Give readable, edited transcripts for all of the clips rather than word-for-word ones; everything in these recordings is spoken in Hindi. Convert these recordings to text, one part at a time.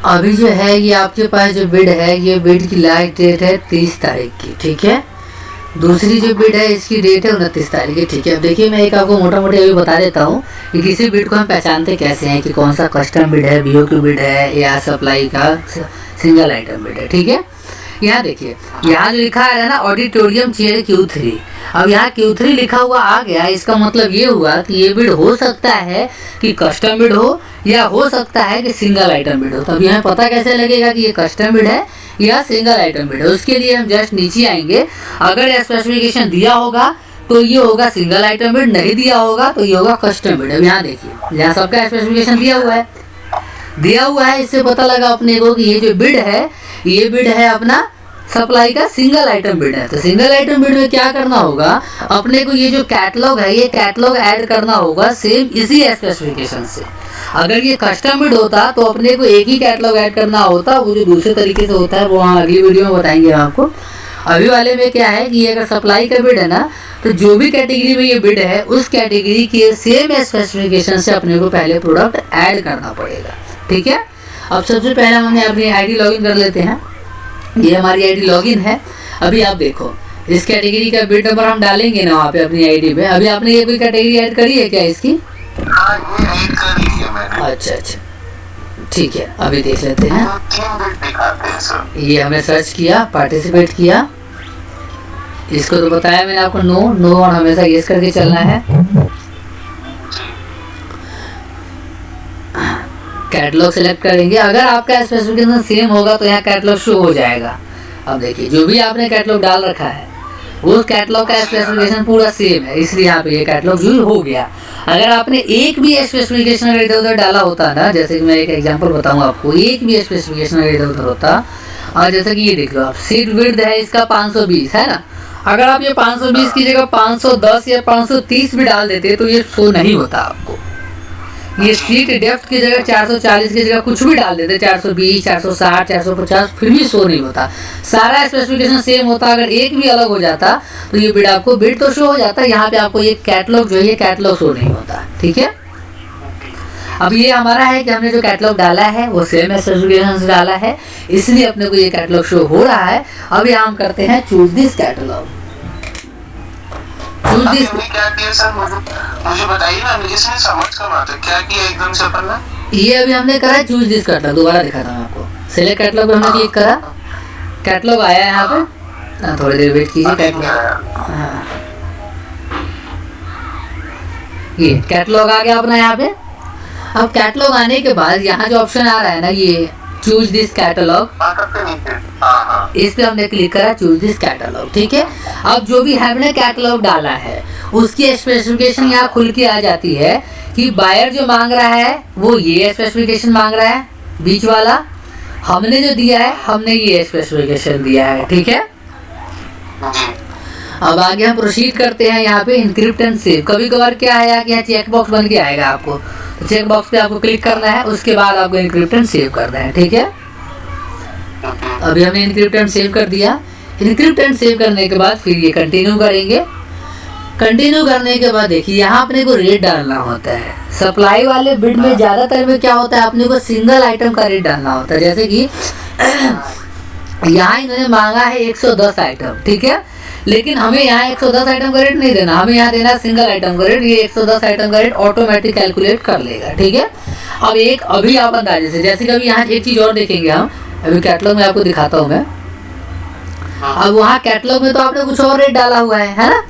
अभी जो है ये आपके पास जो बिड है, ये बिड की लास्ट डेट है 30 तारीख की, ठीक है। दूसरी जो बिड है इसकी डेट है 29 तारीख की, ठीक है। अब देखिए मैं एक आपको मोटा मोटी अभी बता देता हूँ कि किसी बिड को हम पहचानते कैसे हैं कि कौन सा कस्टम बिड है, BOQ बिड है या सप्लाई का सिंगल आइटम बिड है, ठीक है। यहाँ देखिए, यहाँ जो लिखा है ना ऑडिटोरियम चेयर Q3, अब यहाँ Q3 लिखा हुआ आ गया, इसका मतलब ये हुआ कि ये बिड हो सकता है कि कस्टम बिड हो या हो सकता है कि सिंगल आइटम बिड हो। तो अब यहाँ पता कैसे लगेगा कि ये कस्टम बिड है या सिंगल आइटम बिड है? उसके लिए हम जस्ट नीचे आएंगे। अगर स्पेसिफिकेशन दिया होगा तो ये होगा सिंगल आइटम बिड, नहीं दिया होगा तो ये होगा कस्टम बिड। अब यहाँ देखिए, यहाँ सबका स्पेसिफिकेशन दिया हुआ है, इससे पता लगा अपने को कि ये जो बिड है ये बिड है अपना सप्लाई का सिंगल आइटम बिड है। तो सिंगल आइटम बिड में क्या करना होगा, अपने को ये जो कैटलॉग है ये कैटलॉग ऐड करना होगा सेम इसी स्पेसिफिकेशन से। अगर ये कस्टम बिड होता तो अपने को एक ही कैटलॉग ऐड करना होता, वो जो दूसरे तरीके से होता है वो हम अगली वीडियो में बताएंगे आपको। अभी वाले में क्या है कि अगर सप्लाई का बिड है ना, तो जो भी कैटेगरी में ये बिड है उस कैटेगरी के सेम स्पेसिफिकेशन से अपने को पहले प्रोडक्ट ऐड करना पड़ेगा, ठीक है। अब सबसे पहले हमने अपनी आईडी लॉगिन कर लेते हैं। ये हमारी आईडी लॉगिन है। अभी आप देखो इस कैटेगरी का बिड नंबर हम डालेंगे ना वहाँ पे अपनी आईडी पे। अभी आपने ये कोई कैटेगरी ऐड करी है क्या इसकी? हाँ, ये ऐड कर ली है मैंने। अच्छा, ठीक है। अभी देख लेते हैं। दिखाते हैं सर। ये हमने सर्च किया, पार्टिसिपेट किया, इसको तो बताया मैंने आपको नो और हमेशा येस करके चलना है। कैटलॉग सेलेक्ट करेंगे। अगर आपका स्पेसिफिकेशन सेम होगा तो यहाँ कैटलॉग शो हो जाएगा। अब देखिए जो भी आपने कैटलॉग डाल रखा है वो कैटलॉग का स्पेसिफिकेशन पूरा सेम है, इसलिए यहाँ पे ये कैटलॉग यूज हो गया। अगर आपने एक भी स्पेसिफिकेशन अगर इधर उधर डाला होता ना, जैसे कि मैं एक एग्जांपल बताऊँ आपको, एक भी स्पेसिफिकेशन अगर इधर उधर होता, और जैसे कि ये देख लो आप, सीट विड्थ है इसका 520 है ना, अगर आप ये 520 की जगह 510 या 530 भी डाल देते तो ये शो नहीं होता आपको। ये सीट डेप्थ की जगह 440 की जगह कुछ भी डाल देते, 420, 460, 450, फिर भी शो नहीं होता। सारा स्पेसिफिकेशन सेम होता। अगर एक भी अलग हो जाता तो ये बिड आपको बिड तो शो हो जाता, यहाँ पे आपको ये कैटलॉग जो है ये कैटलॉग शो नहीं होता, ठीक है। अब ये हमारा है कि हमने जो कैटलॉग डाला है वो सेम स्पेसिफिकेशन से डाला है, इसलिए अपने को ये कैटलॉग शो हो रहा है। अब यहाँ हम करते हैं चूज दिस कैटलॉग। क्या किया सर, मुझे बताइए ना, इसमें समझ कम आता है क्या किया एकदम से अपन ने। ये अभी हमने करा चूज दिस कैटलॉग, दोबारा दिखाता हूँ आपको। सिलेक्ट कैटलॉग पे हमने क्लिक करा, कैटलॉग आया है यहाँ पे, थोड़ी देर वेट कीजिए। कैटलॉग, हाँ ये कैटलॉग आ गया अपना यहाँ पे। अब कैटलॉग आने के बाद यहाँ जो ऑप्शन आ रहा है ना, ये चूज दिस कैटलॉग, इस पे हमने क्लिक करा चूज दिस कैटलॉग, ठीक है। अब जो भी हमने कैटलॉग डाला है उसकी स्पेसिफिकेशन यहाँ खुल के आ जाती है कि बायर जो मांग रहा है वो ये स्पेसिफिकेशन मांग रहा है, बीच वाला हमने जो दिया है हमने ये स्पेसिफिकेशन दिया है, ठीक है। अब आगे हम प्रोसीड करते हैं। यहाँ पे इंक्रिप्ट एंड सेव, कभी कभार क्या है कि यहाँ चेक बॉक्स बन के आएगा आपको, तो चेक बॉक्स पे आपको क्लिक करना है, उसके बाद आपको इंक्रिप्ट एंड सेव करना है, ठीक है। अभी हमने इंक्रिप्ट एंड सेव कर दिया। इंक्रिप्ट एंड सेव करने के बाद फिर ये कंटिन्यू करेंगे। कंटिन्यू करने के बाद देखिए यहाँ अपने को रेट डालना होता है। सप्लाई वाले बिड में ज़्यादातर में क्या होता है, अपने को सिंगल आइटम का रेट डालना होता है। जैसे कि यहाँ इन्होंने मांगा है 110 आइटम, ठीक है, लेकिन हमें यहाँ 110 आइटम का रेट नहीं देना, हमें यहाँ देना सिंगल आइटम का रेट। ये 110 आइटम का रेट ऑटोमेटिक कैलकुलेट कर लेगा, ठीक है। अब एक अभी आप अंदाजे से, जैसे कि अभी यहाँ एक चीज़ और देखेंगे हम, अभी कैटलॉग में आपको दिखाता हूँ मैं। अब वहाँ कैटलॉग में तो आपने कुछ और रेट डाला हुआ है ना।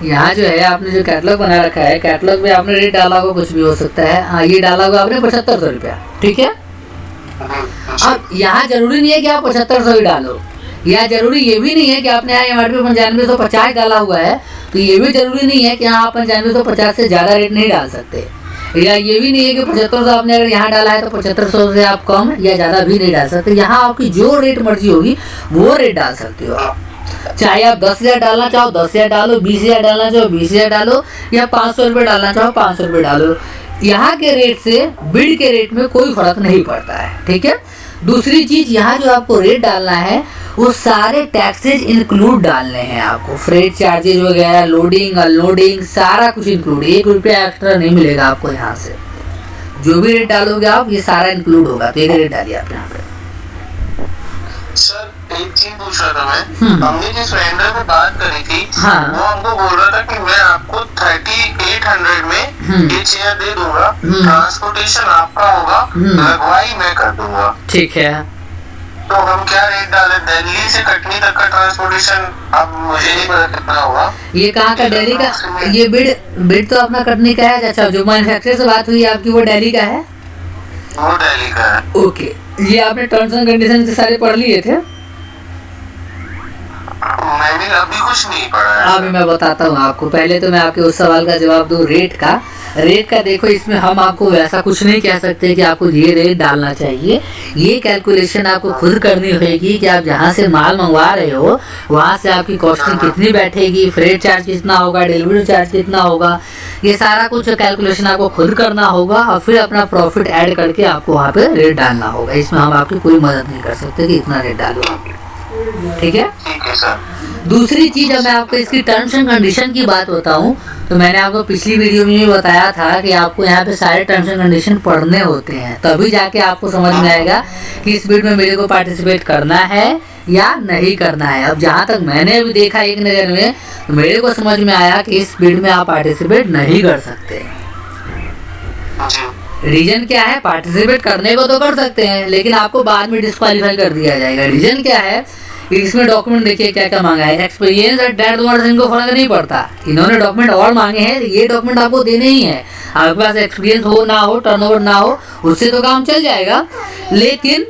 यहाँ जो है आपने जो कैटलॉग बना रखा है, कैटलॉग में आपने रेट डाला हुआ कुछ भी हो सकता है। हाँ, ये डाला हुआ आपने 7500 रुपया, ठीक है। अब यहाँ जरूरी नहीं है कि आप 7500 ही डालो, या जरूरी ये भी नहीं है कि आपने यहाँ MRP 9550 डाला हुआ है, तो ये भी जरूरी नहीं है कि यहाँ आप 9550 से ज़्यादा रेट नहीं डाल सकते, या ये भी नहीं है कि 7500 आपने अगर यहाँ डाला है तो 7500 से आप कम या ज़्यादा भी नहीं डाल सकते। यहाँ आपकी जो रेट मर्जी होगी वो रेट डाल सकते हो आप। चाहे आप 10,000 डालना चाहो 10,000 डालो, 20,000 डालना चाहो 20,000 डालो, या 500 रुपये डालना चाहो 500 रुपये डालो। यहाँ के रेट से बिड के रेट में कोई फर्क नहीं पड़ता है, ठीक है। दूसरी चीज़, यहाँ जो आपको रेट डालना है वो सारे टैक्सेज इंक्लूड डालने हैं आपको, फ्रेट चार्जेज वगैरह, लोडिंग अनलोडिंग सारा कुछ इंक्लूड, 1 रुपया एक्स्ट्रा नहीं मिलेगा आपको यहाँ से, जो भी रेट डालोगे आप ये सारा इंक्लूड होगा। तो एक रेट डालिए आप यहाँ पे। सर एक चीज पूछ रहा था मैं, हमने जिस वेंडर से बात करी थी, हाँ। वो हमको बोल रहा था कि मैं आपको 3800 में ये चेयर दे दूंगा, ट्रांसपोर्टेशन आपका होगा, लगवाई मैं कर दूंगा। ठीक है, तो हम क्या रेट डाले? दिल्ली से कटनी तक का ट्रांसपोर्टेशन अब मुझे नहीं पता कितना होगा। ये कहाँ का? दिल्ली का? ये बिड तो अपना कटनी का है। अच्छा, जो मैन्युफैक्चरर से बात हुई आपकी वो दिल्ली का है? वो दिल्ली का है। ओके, ये आपने टर्म्स एंड कंडीशन से सारे पढ़ लिए थे? मैंने अभी कुछ नहीं पढ़ा है। अभी मैं बताता हूँ आपको। पहले तो मैं आपके उस सवाल का जवाब दूँ रेट का। देखो, इसमें हम आपको वैसा कुछ नहीं कह सकते कि आपको ये रेट डालना चाहिए। ये कैलकुलेशन आपको खुद करनी होगी कि आप जहाँ से माल मंगवा रहे हो वहाँ से आपकी कॉस्टिंग कितनी बैठेगी, फ्रेट चार्ज कितना होगा, डिलीवरी चार्ज कितना होगा, ये सारा कुछ कैलकुलेशन आपको खुद करना होगा और फिर अपना प्रॉफिट ऐड करके आपको वहाँ पे रेट डालना होगा। इसमें हम आपकी कोई मदद नहीं कर सकते कि इतना रेट डालो। ठीक है? ठीक है सर। दूसरी चीज, अब मैं आपको इसकी टर्म्स एंड कंडीशन की बात बताऊं तो मैंने आपको पिछली वीडियो में भी बताया था कि आपको यहाँ पे सारे टर्म्स एंड कंडीशन पढ़ने होते हैं, तभी जाके आपको समझ में आएगा कि इस बिड में मेरे को पार्टिसिपेट करना है या नहीं करना है। अब जहाँ तक मैंने अभी देखा एक नज़र में, तो मेरे को समझ में आया कि इस बिड में आप पार्टिसिपेट नहीं कर सकते। रीजन क्या है? पार्टिसिपेट करने को तो कर सकते हैं लेकिन आपको बाद में डिस्क्वालीफाई कर दिया जाएगा। रीजन क्या है? इसमें डॉक्यूमेंट देखिए क्या क्या मांगा है। एक्सपीरियंस और डेट वर्ड इनको फर्क नहीं पड़ता। इन्होंने डॉक्यूमेंट और मांगे हैं, ये डॉक्यूमेंट आपको देने ही है। आपके पास एक्सपीरियंस हो ना हो, टर्नओवर ना हो, उससे तो काम चल जाएगा। लेकिन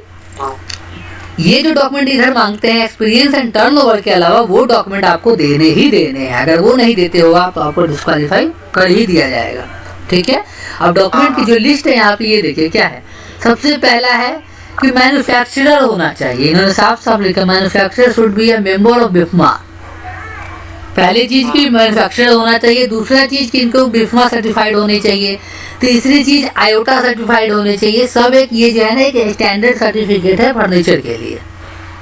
ये जो डॉक्यूमेंट इधर मांगते हैं एक्सपीरियंस एंड टर्नओवर के अलावा, वो डॉक्यूमेंट आपको देने ही देने हैं। अगर वो नहीं देते हो आप तो आपको डिस्क्वालीफाई कर ही दिया जाएगा। ठीक है? अब डॉक्यूमेंट की जो लिस्ट है यहाँ पे ये देखिए क्या है। सबसे पहला है कि मैन्युफैक्चरर होना चाहिए। इन्होंने साफ साफ लिखा, manufacturer should be a member of BIFMA. पहली चीज की मैन्युफैक्चरर होना चाहिए। दूसरा चीज की इनको बिफमा सर्टिफाइड होनी चाहिए। तीसरी चीज आयोटा सर्टिफाइड होने चाहिए। सब एक ये जो है ना एक स्टैंडर्ड सर्टिफिकेट है फर्नीचर के लिए।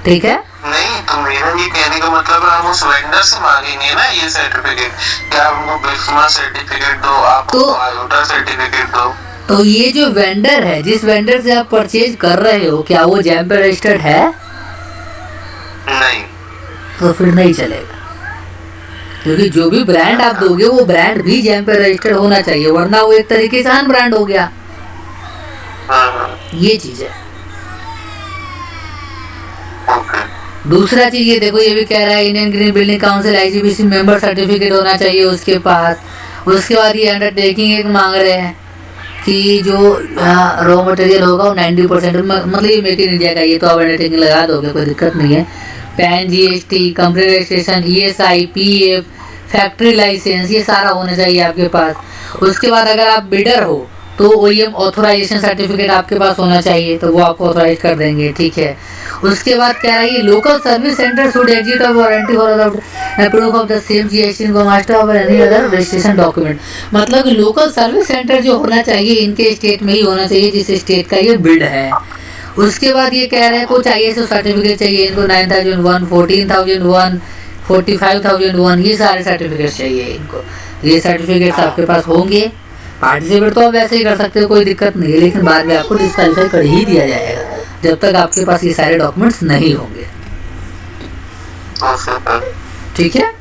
ठीक है? नहीं, तो मेरा ये कहने का मतलब है हम उस वेंडर से मांगेंगे ना ये सर्टिफिकेट, क्या हमको बिफमा सर्टिफिकेट दो, आप तो आयोटा सर्टिफिकेट दो। तो ये जो वेंडर है, जिस वेंडर से आप परचेज कर रहे हो, क्या वो जैम पे रजिस्टर्ड है? नहीं। तो फिर नहीं चलेगा, क्योंकि जो भी ब्रांड आप दोगे वो ब्रांड भी जैम पे रजिस्टर्ड होना चाहिए, वरना वो एक तरीके से अन ब्रांड हो गया। ये चीज है। दूसरा चीज ये देखो, ये भी कह रहा है Indian green building council IGBC member certificate होना चाहिए उसके पास। उसके बाद ये अंडरटेकिंग एक मांग रहे हैं कि जो रॉ मटेरियल होगा वो 90%, मतलब ये मेक इन इंडिया का, ये तो आप अंडरटेकिंग लगा दोगे, कोई दिक्कत नहीं है। PAN, GST, company registration, ESI, PF, factory licence, ये सारा होना चाहिए आपके पास। उसके बाद अगर आप बिडर हो तो OEM ऑथोराइजेशन सर्टिफिकेट आपके पास होना चाहिए, तो वो आपको ऑथोराइज कर देंगे। ठीक है? उसके बाद क्या है, ये local service centre should exit of warranty for proof of the same GST इनको master of any other registration document. मतलब कि लोकल सर्विस सेंटर जो होना चाहिए इनके स्टेट में ही होना चाहिए जिस स्टेट का ये बिल्ड है। उसके बाद ये कह रहे हैं कुछ ISO सर्टिफिकेट चाहिए इनको, 9001, 14001, 45001, ये सारे सर्टिफिकेट चाहिए इनको। ये सर्टिफिकेट्स आपके पास होंगे। पार्टिसिपेट तो आप वैसे ही कर सकते हो, कोई दिक्कत नहीं है, लेकिन बाद में आपको डिस्क्वालीफाई कर ही दिया जाएगा जब तक आपके पास ये सारे डॉक्यूमेंट्स नहीं होंगे। ठीक है?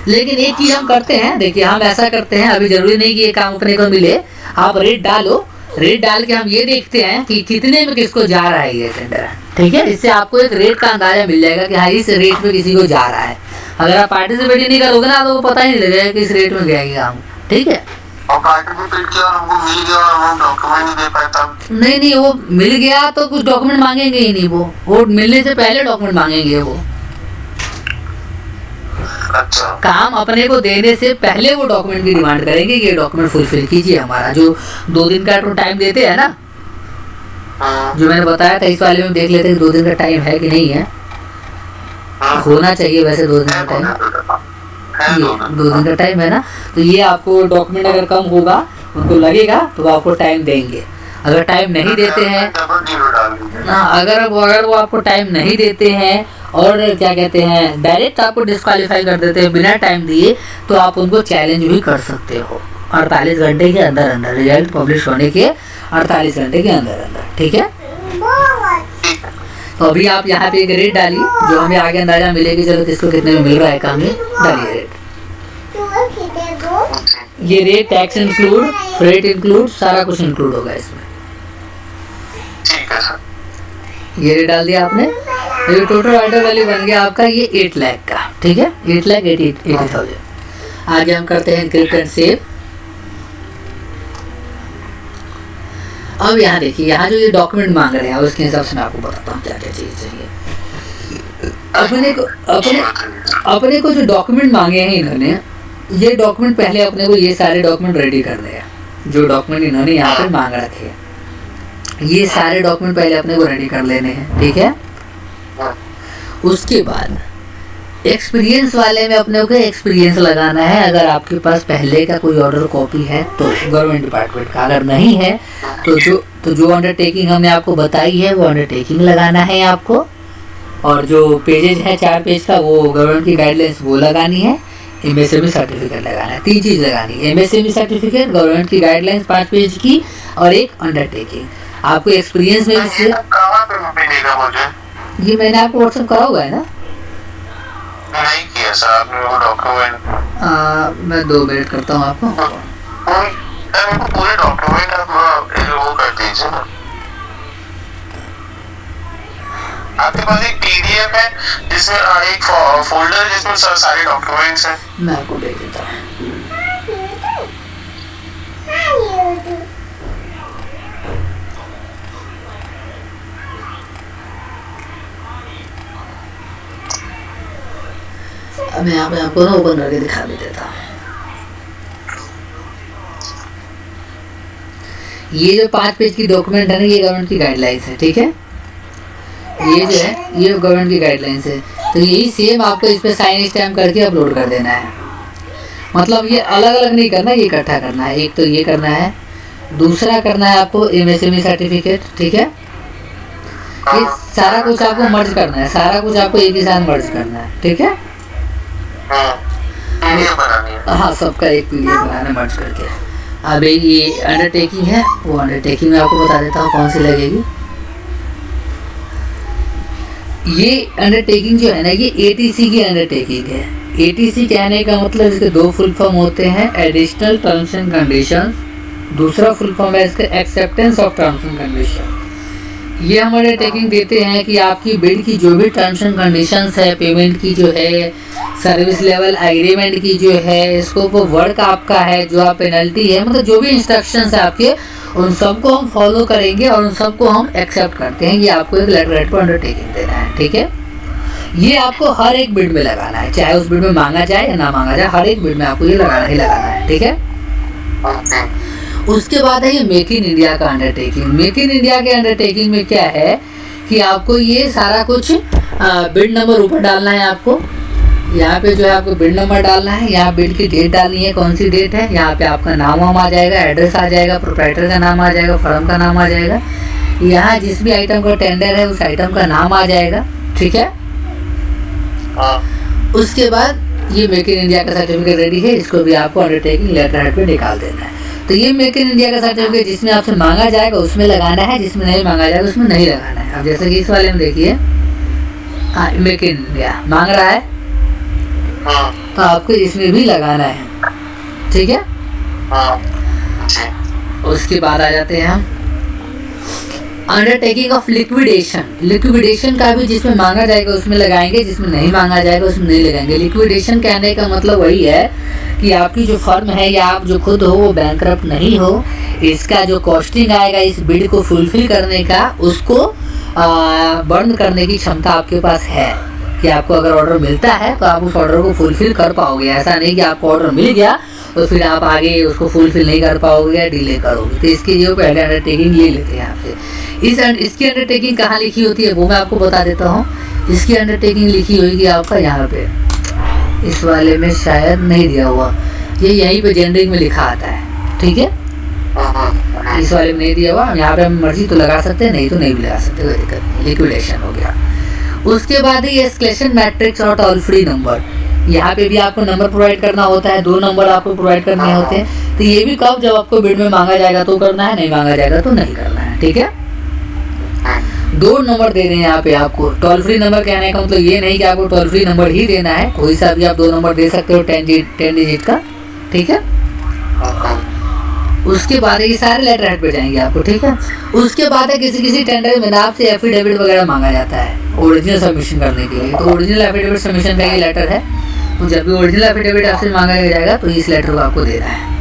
लेकिन एक चीज हम करते हैं, देखिए हम ऐसा करते हैं, अभी जरूरी नहीं कि ये काम अपने को मिले। आप रेट डालो, रेट डाल के हम ये देखते हैं कि कितने में किसको जा रहा है ये टेंडर। ठीक है? इससे आपको एक रेट का अंदाजा मिल जाएगा कि हाँ इस रेट में किसी को जा रहा है। अगर आप पार्टिसिपेट ही नहीं करोगे ना तो पता ही नहीं लगेगा कि इस रेट में गया काम। ठीक है? और पार्टिसिपेट किया और हमको मिल गया और वो डॉक्यूमेंट नहीं दे पाया तब? नहीं, वो मिल गया तो कुछ डॉक्यूमेंट मांगेंगे ही नहीं, वो मिलने से पहले डॉक्यूमेंट मांगेंगे वो। अच्छा। काम अपने को देने से पहले वो डॉक्यूमेंट की डिमांड करेंगे कि ये डॉक्यूमेंट फुलफिल कीजिए हमारा, जो 2 दिन का टाइम देते हैं ना, जो मैंने बताया था। इस वाले में देख लेते हैं 2 दिन का टाइम है कि नहीं है। होना चाहिए वैसे 2 दिन का टाइम, ये 2 दिन का टाइम है ना। तो ये आपको डॉक्यूमेंट अगर कम होगा उनको लगेगा तो वो आपको टाइम देंगे। अगर टाइम नहीं देते हैं, अगर वो आपको टाइम नहीं देते हैं और क्या कहते हैं डायरेक्ट आपको डिस्क्वालीफाई कर देते हैं बिना टाइम दिए, तो आप उनको चैलेंज भी कर सकते हो। 48 घंटे के अंदर अंदर, रिजल्ट पब्लिश होने के 48 घंटे के अंदर अंदर, ठीक है। तो अभी आप यहाँ पे एक रेट डालिए, जो हमें आगे अंदाजा मिलेगी चलो किसको कितने में मिल रहा है काम, डालिए रेट। ये rate tax include, freight include, सारा कुछ इंक्लूड होगा इसमें। ठीक है सर। ये रेट डाल दिया आपने, ये टोटल ऑर्डर वैल्यू बन गया आपका ये 8 लाख का, ठीक है, 8,80,000। आगे हम करते हैं इनक्रिप्ट एंड सेव। अब यहाँ देखिए, यहाँ जो ये डॉक्यूमेंट मांग रहे हैं उसके हिसाब से मैं आपको बताता हूँ क्या क्या चीज़ चाहिए। अपने को जो डॉक्यूमेंट मांगे हैं इन्होंने, ये डॉक्यूमेंट पहले अपने को ये सारे डॉक्यूमेंट रेडी करने हैं। जो डॉक्यूमेंट इन्होंने यहाँ पे मांग रखे हैं ये सारे डॉक्यूमेंट पहले अपने को रेडी कर लेने हैं, ठीक है। उसके बाद एक्सपीरियंस वाले में अपने को एक्सपीरियंस लगाना है। अगर आपके पास पहले का कोई ऑर्डर कॉपी है तो गवर्नमेंट डिपार्टमेंट का, अगर नहीं है तो जो अंडरटेकिंग हमने आपको बताई है वो अंडरटेकिंग लगाना है आपको। और जो पेजेज है 4 पेज का वो गवर्नमेंट की गाइडलाइंस वो लगानी है। एमएसएमई सर्टिफिकेट लगाना है, 3 चीज़ लगानी है, एमएसएमई सर्टिफिकेट, गवर्नमेंट की गाइडलाइंस 5 पेज की और एक अंडरटेकिंग। आपको एक्सपीरियंस में से ये मैंने आपको व्हाट्सएप करा हुआ है ना? नहीं किया सर आपने वो डॉक्यूमेंट। मैं 2 मिनट करता हूँ आपको। पूरे डॉक्यूमेंट आप वो कर दीजिए ना। आपके पास एक पीडीएफ है जिसमें एक फोल्डर जिसमें सारे डॉक्यूमेंट्स हैं। मैं आपको भेज देता हूँ। मैं यहाँ पे आपको ना ओपन करके दिखा भी देता हूँ। ये जो 5 पेज की डॉक्यूमेंट है ना, ये गवर्नमेंट की गाइडलाइंस है, ठीक है। ये जो है ये गवर्नमेंट की गाइडलाइंस है, तो यही सेम आपको इस पे साइन स्टैम्प करके अपलोड कर देना है। मतलब ये अलग अलग नहीं करना, ये इकट्ठा करना है। एक तो ये करना है, दूसरा करना है आपको एमएसएमई सर्टिफिकेट, ठीक है। ये सारा कुछ आपको मर्ज करना है, सारा कुछ आपको एक ही साथ मर्ज करना है, ठीक है। हाँ, सबका एक पीडीएफ बनाना मर्ज करके। अब ये अंडरटेकिंग है, वो अंडरटेकिंग में आपको बता देता हूँ कौन सी लगेगी। ये अंडरटेकिंग जो है ना, ये एटीसी की अंडरटेकिंग है। एटीसी कहने का मतलब इसके 2 फुल फॉर्म होते हैं, एडिशनल टर्म्स एंड कंडीशंस। दूसरा फुल फॉर्म है इसका acceptance of terms and condition. ये हम अंडरटेकिंग देते हैं कि आपकी बिड की जो भी टर्म्स एंड कंडीशंस है, पेमेंट की जो है, सर्विस लेवल एग्रीमेंट की जो है, स्कोप ऑफ वर्क आपका है, जो आप पेनल्टी है, मतलब जो भी इंस्ट्रक्शंस है आपके, उन सबको हम फॉलो करेंगे और उन सबको हम एक्सेप्ट करते हैं। ये आपको एक लेटर पर अंडरटेकिंग देना है, ठीक है। ये आपको हर एक बिड में लगाना है, चाहे उस बिड में मांगा जाए या ना मांगा जाए, हर एक बिड में आपको ये लगाना ही लगाना है, ठीक है। उसके बाद है ये मेक इन इंडिया का अंडरटेकिंग। मेक इन इंडिया के अंडरटेकिंग में क्या है कि आपको ये सारा कुछ बिड नंबर ऊपर डालना है। आपको यहाँ पे जो है आपको बिड नंबर डालना है, यहाँ बिड की डेट डालनी है, कौन सी डेट है, यहाँ पे आपका नाम आ जाएगा, एड्रेस आ जाएगा, प्रोप्राइटर का नाम आ जाएगा, फर्म का नाम आ जाएगा, यहाँ जिस भी आइटम का टेंडर है उस आइटम का नाम आ जाएगा, ठीक है। उसके बाद ये मेक इन इंडिया का सर्टिफिकेट रेडी है, इसको भी आपको अंडरटेकिंग लेटर हेड पे निकाल देना है। तो ये मेक इन इंडिया का सर्टिफिकेट जिसमें आपसे मांगा जाएगा उसमें लगाना है, जिसमें नहीं मांगा जाएगा उसमें नहीं लगाना है। अब जैसे कि इस वाले में देखिए, मेक इन इंडिया मांग रहा है तो आपको इसमें भी लगाना है, ठीक है। उसके बाद आ जाते हैं हम अंडरटेकिंग ऑफ लिक्विडेशन। लिक्विडेशन का भी जिसमें मांगा जाएगा उसमें लगाएंगे, जिसमें नहीं मांगा जाएगा उसमें नहीं लगाएंगे। लिक्विडेशन कहने का मतलब वही है कि आपकी जो फर्म है या आप जो खुद हो वो बैंकरप्ट नहीं हो, इसका जो कॉस्टिंग आएगा इस बिड को फुलफिल करने का, उसको बर्न करने की क्षमता आपके पास है कि आपको अगर ऑर्डर मिलता है तो आप उस ऑर्डर को फुलफिल कर पाओगे। ऐसा नहीं कि आपको ऑर्डर मिल गया तो फिर आप आगे उसको फुलफिल नहीं कर पाओगे या डिले करोगे। तो इसके लिए पहले अंडरटेकिंग ले लेते हैं आपसे। इसकी अंडरटेकिंग कहाँ लिखी होती है वो मैं आपको बता देता हूँ। इसकी अंडरटेकिंग लिखी होगी आपका यहाँ पे, इस वाले में शायद नहीं दिया हुआ, ये यहीं पे जेनरिक में लिखा आता है, ठीक है। इस वाले में नहीं दिया हुआ, यहाँ पे हम मर्जी तो लगा सकते हैं, नहीं तो नहीं भी लगा सकते, कोई दिक्कत नहीं। लिक्विडेशन हो गया। उसके बाद ये एस्केलेशन मैट्रिक्स और टोल फ्री नंबर। यहाँ पे भी आपको नंबर प्रोवाइड करना होता है, 2 नंबर आपको प्रोवाइड करने होते हैं। तो ये भी कब, जब आपको बिड में मांगा जाएगा तो करना है, नहीं मांगा जाएगा तो नहीं करना है, ठीक है। 2 नंबर दे रहे हैं यहाँ पे आपको। टोल फ्री नंबर कहने का मतलब ये नहीं कि आपको टोल फ्री नंबर ही देना है, कोई सा भी आप 2 नंबर दे सकते हो 10 डिजिट का, ठीक है। उसके बाद ये सारे लेटर हेड पे जाएंगे आपको, ठीक है। उसके बाद है किसी टेंडर में आपसे एफिडेविट वगैरह मांगा जाता है ओरिजिनल सबमिशन करने के लिए। तो ओरिजिनल एफिडेविट सबमिशन का ये लेटर है। तो जब भी ओरिजिनल एफिडेविट आपसे मांगा जाएगा तो इस लेटर को आपको देना है।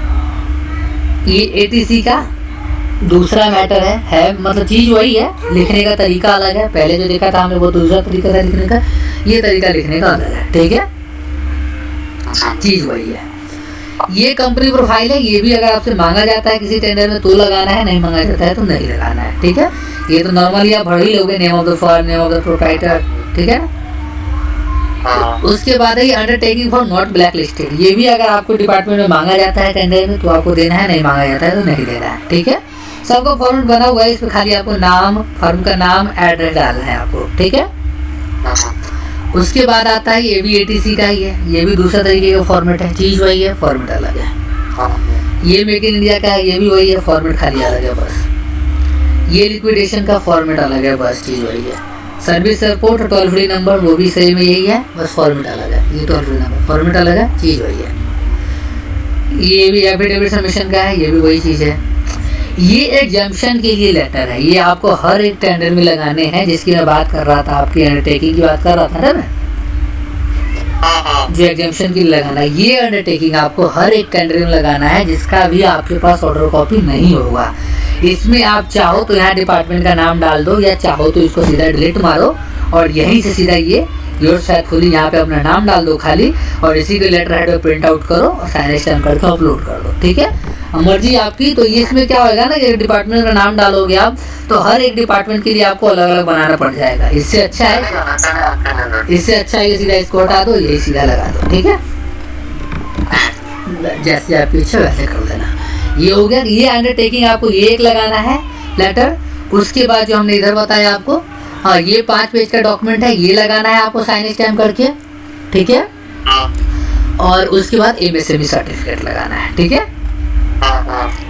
ये एटीसी का दूसरा मैटर है मतलब चीज़ वही है, लिखने का तरीका अलग है। पहले जो देखा था हमने वो दूसरा तरीका था लिखने का, ये तरीका लिखने का अलग है, ठीक है। चीज़ वही है। ये कंपनी प्रोफाइल है, ये भी अगर आपसे मांगा जाता है किसी टेंडर में तो लगाना है, नहीं मांगा जाता है तो नहीं लगाना है, ठीक है। ये तो नॉर्मली आप भर ही लोगे, name of the firm, name of the proprietor, ठीक है। उसके बाद है undertaking for not black listed. ये भी अगर आपको डिपार्टमेंट में मांगा जाता है टेंडर में तो आपको देना है, नहीं मांगा जाता है तो नहीं देना है, ठीक है। सबका फॉर्मेट बना हुआ है, इसमें खाली आपको नाम, फर्म का नाम, एड्रेस डालना है आपको, ठीक है। उसके बाद आता है ये भी एटीसी का ही है, ये भी दूसरा तरीके का फॉर्मेट है, चीज़ वही है, फॉर्मेट अलग है। ये मेक इन इंडिया का है, ये भी वही है, फॉर्मेट खाली अलग है बस। ये लिक्विडेशन का फॉर्मेट अलग है, बस चीज़ वही है। Service report, toll free number वो भी सही में यही है, बस फॉर्मेट अलग है। ये टोल फ्री नंबर फॉर्मेट अलग है, चीज़ वही है। ये भी एफिडेविट सबमिशन का है, ये भी वही चीज़ है। ये एग्जाम्पशन के लिए लेटर है, ये आपको हर एक टेंडर में लगाने हैं, जिसकी मैं बात कर रहा था, आपकी अंडरटेकिंग की बात कर रहा था ना मैं, जो एग्जाम्पशन के लिए लगाना है। ये अंडरटेकिंग आपको हर एक टेंडर में लगाना है, जिसका भी आपके पास ऑर्डर कॉपी नहीं होगा। इसमें आप चाहो तो यहाँ डिपार्टमेंट का नाम डाल दो, या चाहो तो इसको सीधा डिलीट मारो और यहीं से सीधा ये योर्स फेथफुली यहाँ पे अपना नाम डाल दो खाली, और इसी को लेटर हेड पे प्रिंट आउट करो और साइन स्टैम्प करके अपलोड कर दो, ठीक है। मर्जी आपकी। तो ये इसमें क्या होगा ना कि डिपार्टमेंट का नाम डालोगे आप तो हर एक डिपार्टमेंट के लिए आपको अलग अलग बनाना पड़ जाएगा। इससे अच्छा है कि सीधा इसको हटा दो, यही सीधा लगा दो, ठीक है। जैसे आपकी इच्छा वैसे कर देना। ये हो गया। ये अंडरटेकिंग आपको ये एक लगाना है लेटर। उसके बाद जो हमने इधर बताया आपको, हाँ, ये 5 पेज का डॉक्यूमेंट है, ये लगाना है आपको साइन स्टैम्प करके, ठीक है। और उसके बाद एमएसएमई सर्टिफिकेट लगाना है, ठीक है।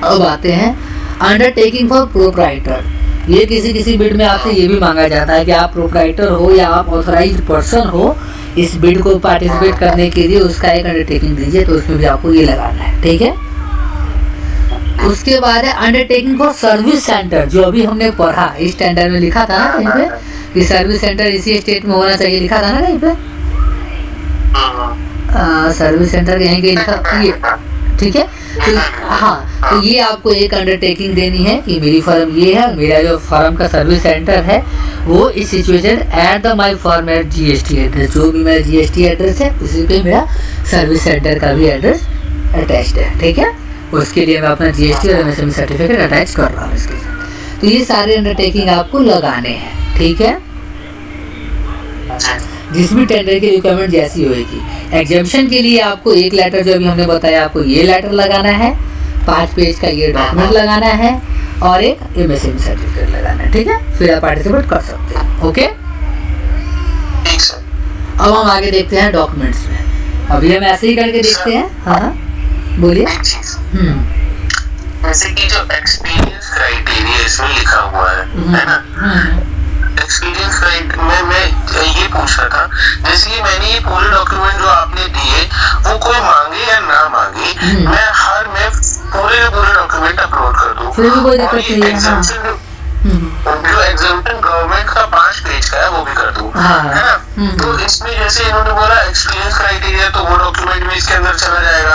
अब आते हैं अंडरटेकिंग फॉर प्रोप्राइटर। ये किसी बिड में आपसे ये भी मांगा जाता है कि आप प्रोप्राइटर हो या आप ऑथराइज्ड पर्सन हो, इस बिड को पार्टिसिपेट करने के लिए उसका एक अंडरटेकिंग दीजिए, तो उसमें भी आपको ये लगाना है, ठीक है। उसके बाद है अंडरटेकिंग फॉर सर्विस सेंटर, जो अभी हमने पढ़ा इस टेंडर में लिखा था ना कहीं पे कि सर्विस सेंटर इसी स्टेट में होना चाहिए, लिखा था ना कहीं पे। सर्विस सेंटर यहीं कहीं लिखा, ये ठीक है। तो हाँ, तो ये आपको एक अंडरटेकिंग देनी है कि मेरी फर्म ये है, मेरा जो फर्म का सर्विस सेंटर है वो इस situation at the my firm at GST address, जो भी मेरा जीएसटी एड्रेस है उसी पे मेरा सर्विस सेंटर का भी एड्रेस अटैच्ड है, ठीक है। उसके लिए मैं अपना जीएसटी और एमएसएमई सर्टिफिकेट अटैच कर रहा हूँ इसके साथ। तो ये सारे अंडरटेकिंग आपको लगाने हैं, ठीक है। जिसमें टेंडर की रिक्वायरमेंट जैसी होगी। एग्जाम्पशन के लिए आपको एक लेटर जो अभी हमने बताया, आपको ये लेटर लगाना है, 5 पेज का ये डॉक्यूमेंट लगाना है और एक एमएसएमई सर्टिफिकेट लगाना है, ठीक है। फिर आप पार्टिसिपेट कर सकते हैं, ओके। अब हम आगे देखते हैं डॉक्यूमेंट्स में। अभी हम ऐसे ही करके देखते हैं। हाँ बोलिए। जैसे कि जो एक्सपीरियंस क्राइटेरिया इसमें लिखा हुआ है ना, एक्सपीरियंस क्राइटेरिया मैं ये पूछ रहा था, जैसे कि मैंने ये पूरे डॉक्यूमेंट जो आपने दिए वो कोई मांगे या ना मांगे, मैं पूरे डॉक्यूमेंट अपलोड कर दूं, फिर भी कोई दिक्कत नहीं है। जो एग्जाम्पशन गवर्नमेंट का 5 पेज का है वो भी कर दूं, है ना। तो इसमें जैसे इन्होंने बोला एक्सपीरियंस क्राइटेरिया, तो वो डॉक्यूमेंट भी इसके अंदर चला जाएगा।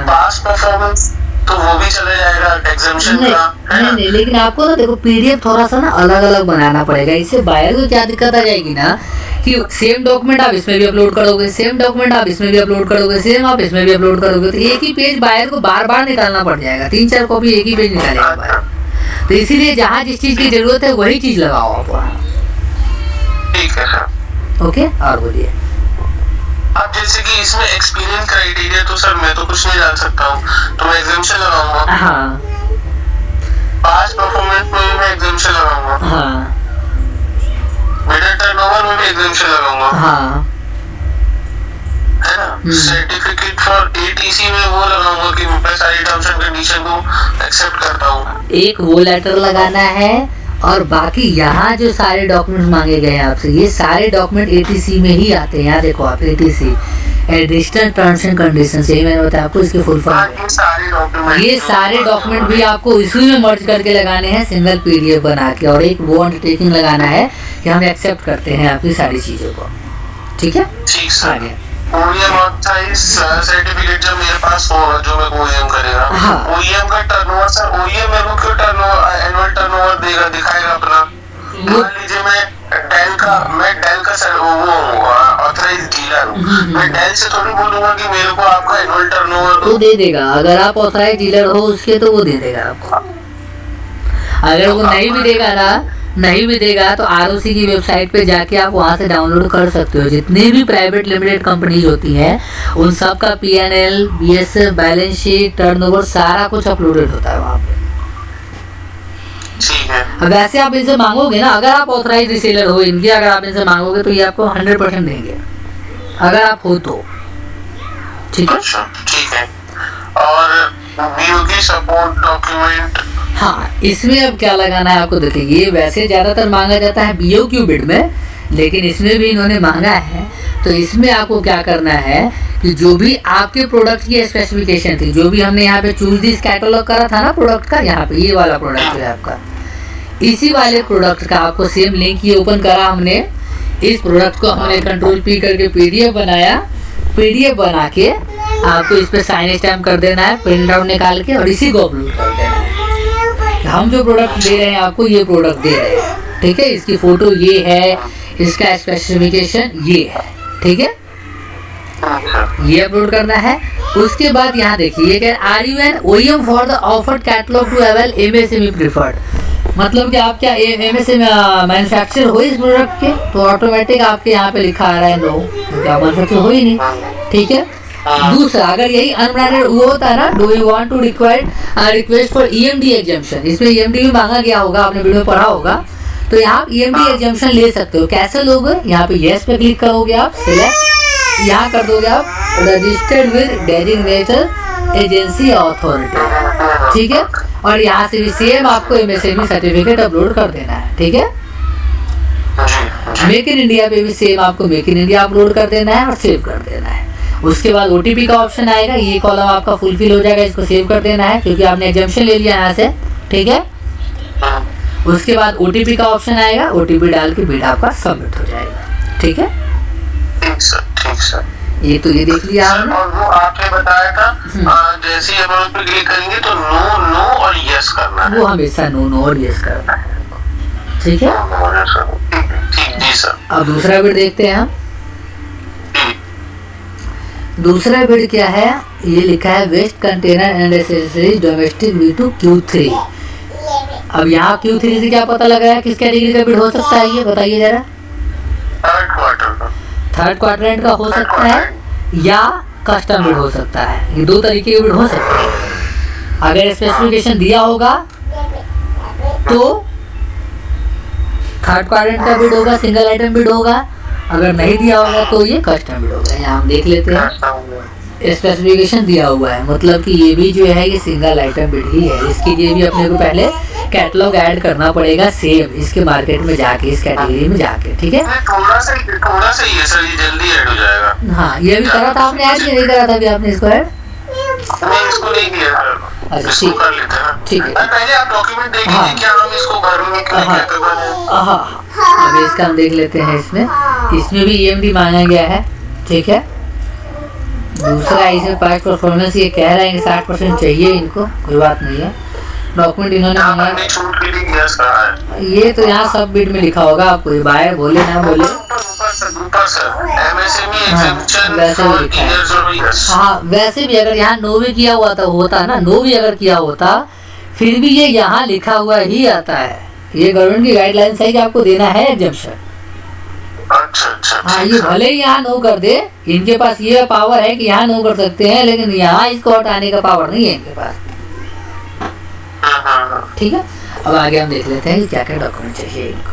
पास परफॉर्मेंस तो वो भी चला जाएगा एग्जाम्पशन का। नहीं, लेकिन आपको ना देखो पीडीएफ थोड़ा सा ना अलग अलग बनाना पड़ेगा। इससे बायर को क्या दिक्कत आ जाएगी ना कि सेम डॉक्यूमेंट आप इसमें भी अपलोड करोगे, सेम डॉक्यूमेंट आप इसमें भी अपलोड करोगे, सेम आप इसमें भी अपलोड करोगे, तो एक ही पेज बायर को बार बार निकालना पड़ जाएगा। 3-4 कॉपी एक ही पेज निकालेगा बायर। तो इसीलिए जहाँ जिस चीज की जरूरत है वही चीज लगाओ आप। ठीक है सर, ओके। और बोलिए। अब जैसे कि इसमें एक्सपीरियंस क्राइटेरिया, तो सर मैं तो कुछ नहीं डाल सकता हूँ, तो मैं एग्जाम्पशन लगाऊंगा। हाँ। पास परफॉर्मेंस में भी मैं एग्जाम्पशन लगाऊंगा। हाँ। मिडिल टर्नओवर में भी एग्जाम्पशन लगाऊंगा। हाँ। है ना। सर्टिफिकेट फॉर एटीसी में वो लगाऊंगा कि मैं सारी टर्म्स एंड कंडीशन को एक्सेप्ट करता हूँ। एक वो लेटर लगाना है, और बाकी यहाँ जो सारे डॉक्यूमेंट मांगे गए हैं आपसे, ये सारे डॉक्यूमेंट एटीसी में ही आते हैं। यहाँ देखो आप, ATC additional terms and conditions, यही मैंने बताया आपको, इसके फुल फॉर्म। ये सारे डॉक्यूमेंट भी आपको इसी में मर्ज करके लगाने हैं, सिंगल पीडीएफ बना के, और एक वो अंडरटेकिंग लगाना है कि हम एक्सेप्ट करते हैं आपकी सारी चीजों को। ठीक है, आगे सर्टिफिकेट जब मेरे पास होगा, जो मैं ओईएम करेगा, ओईएम का टर्नओवर, सर ओईएम मेरे को क्यों टर्नओवर, एनुअल टर्नओवर देगा, दिखाएगा अपना। मान लीजिए मैं डेल का सर वो ऑथराइज्ड डीलर हूँ, मैं डेल से थोड़ी बोलूंगा कि मेरे को आपका एनुअल टर्नओवर वो दे देगा। अगर आप ऑथराइज्ड डीलर हो उसके, तो वो दे देगा आपको। अगर वो नहीं भी देगा तो आरओसी की वेबसाइट पे जाके आप वहाँ से डाउनलोड कर सकते हो। जितनी भी प्राइवेट लिमिटेड कंपनीज होती हैं उन सब का PNL, BSF, balance sheet, turnover, सारा कुछ अपलोडेड होता है वहाँ पे। वैसे आप इनसे मांगोगे ना, अगर आप ऑथराइज्ड रीसेलर हो इनके, अगर आप इनसे मांगोगे तो ये आपको 100% देंगे, अगर आप हो तो। ठीक है, ठीक है। और बीओकी सपोर्ट डॉक्यूमेंट, हाँ, इसमें अब क्या लगाना है आपको, देखिए ये वैसे ज़्यादातर मांगा जाता है बीओक्यू बिड में, लेकिन इसमें भी इन्होंने मांगा है। तो इसमें आपको क्या करना है कि जो भी आपके प्रोडक्ट की स्पेसिफिकेशन थी, जो भी हमने यहाँ पे चूज दिस कैटलॉग करा था ना प्रोडक्ट का, यहाँ पे ये वाला प्रोडक्ट जो है आपका, इसी वाले प्रोडक्ट का आपको सेम लिंक ये ओपन करा हमने। इस प्रोडक्ट को हमने कंट्रोल पी करके पीडीएफ बनाया, पीडीएफ बना के आपको इस पर साइन स्टैम्प कर देना है, प्रिंट आउट निकाल के, और इसी को अपलोड कर देना है। हम जो प्रोडक्ट दे रहे हैं आपको, ये प्रोडक्ट दे रहे हैं, ठीक है, इसकी फोटो ये है, इसका स्पेसिफिकेशन ये है, ठीक है, ये अपलोड करना है। उसके बाद यहाँ देखिए कि are you an OEM for the offered catalogue to avail MSME preferred, मतलब कि आप क्या एमएसएमई मैन्युफैक्चर हो इस प्रोडक्ट के, तो ऑटोमेटिक आपके यहाँ पे लिखा आ रहा है नो, क्योंकि आप मैन्युफैक्चर हो ही नहीं। ठीक है, दूसरा, अगर यही अनब्रांडेड वो होता है ना, do you want to request for EMD exemption, इसमें ईएमडी भी मांगा गया होगा, आपने वीडियो में पढ़ा होगा, तो यहाँ ईएमडी एग्जम्पशन ले सकते हो। कैसे लोगे, यहाँ पे यस पे क्लिक करोगे आप, सिलेक्ट यहाँ कर दोगे आप registered with designated agency authority, ठीक है, और यहाँ से भी सेम आपको एमएसएमई सर्टिफिकेट अपलोड कर देना है। ठीक है, मेक इन इंडिया पे भी सेम आपको मेक इन इंडिया अपलोड कर देना है और सेव कर देना है। उसके बाद ओटीपी का ऑप्शन आएगा, ये कॉलम आपका फुलफिल हो जाएगा, इसको सेव कर देना है क्योंकि आपने एग्जम्पशन ले लिया यहाँ से। ठीक है, उसके बाद ओटीपी का ऑप्शन आएगा, ओटीपी डाल के बिड आपका सबमिट हो जाएगा। ठीक है, ठीक सर। ये तो ये देख लिया आपने। और वो आपने बताया था जैसे ही हम पे क्लिक करेंगे तो नो और यस करना है, वो हमेशा नो और यस करना है। ठीक है, ठीक जी सर। अब दूसरा बिड देखते हैं हम। दूसरा बिड क्या है, ये लिखा है waste container and accessories domestic V2 Q3। अब यहाँ Q3 से क्या पता लग रहा है किस कैटेगरी का बिड हो सकता है, ये बताइए जरा। थर्ड क्वाड्रेंट का हो सकता है या कस्टम बिड हो सकता है, ये दो तरीके के बिड हो सकते हैं। अगर स्पेसिफिकेशन दिया होगा तो थर्ड क्वाड्रेंट का बिड होगा, सिंगल आइटम बिड होगा, अगर नहीं दिया होगा तो ये कस्टम बिड होगा। यहाँ हम देख लेते हैं, स्पेसिफिकेशन दिया हुआ है, मतलब कि ये भी जो है ये सिंगल आइटम बिड ही है। इसके लिए भी अपने को पहले कैटलॉग ऐड करना पड़ेगा सेम इसके मार्केट में जाके, इस कैटेगरी में जाके। ठीक है, थोड़ा सा ही है सर, ये जल्दी ऐड हो जाएगा। हाँ, ये भी करा था आपने ऐड, नहीं करा था अभी आपने इसको ऐड? नहीं, इसको नहीं किया। अच्छा, इसको कर लेते हैं। ठीक है, पहले आप डॉक्यूमेंट देख लीजिए, क्या हम इसको भरेंगे, क्या करना है। हाँ, अब इसका हम देख लेते हैं। इसमें भी ईएमडी मांगा गया है। ठीक है, दूसरा इसमें पास्ट परफॉर्मेंस, ये कह रहे हैं कि 60% चाहिए इनको, कोई बात नहीं है। डॉक्यूमेंट इन्होंने मांगा, ये तो यहाँ सब बिड में लिखा होगा, आपको ये बायर बोले ना बोले, वैसे भी लिखा है। हाँ, वैसे भी अगर यहाँ नो भी किया हुआ होता ना, नो भी अगर किया होता, फिर भी ये यहाँ लिखा हुआ ही आता है। ये गवर्नमेंट की गाइडलाइंस है कि आपको देना है एग्जम्पशन। अच्छा। हाँ, ये भले ही यहाँ नो कर दे, इनके पास ये पावर है कि यहाँ नो कर सकते हैं, लेकिन यहाँ इसको हटाने का पावर नहीं है इनके पास। ठीक है, अब आगे हम देख लेते हैं कि क्या क्या डॉक्यूमेंट चाहिए इनको।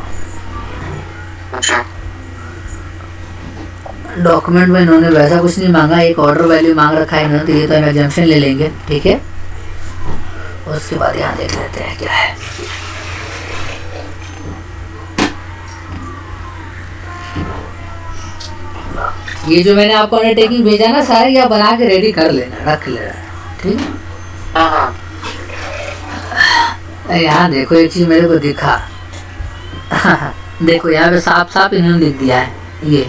डॉक्यूमेंट में इन्होंने वैसा कुछ नहीं मांगा, एक ऑर्डर वैल्यू मांग रखा है इन्होंने, तो ये तो हम एग्जाम्पशन ले लेंगे, ठीक है। उसके बाद यहाँ देख लेते हैं क्या है। ये जो मैंने आपको अंडरटेकिंग भेजा ना सारे, या बना के रेडी कर लेना, रख लेना, ठीक है। यहाँ देखो एक चीज मेरे को दिखा देखो यहाँ पे साफ साफ इन्होंने लिख दिया है, ये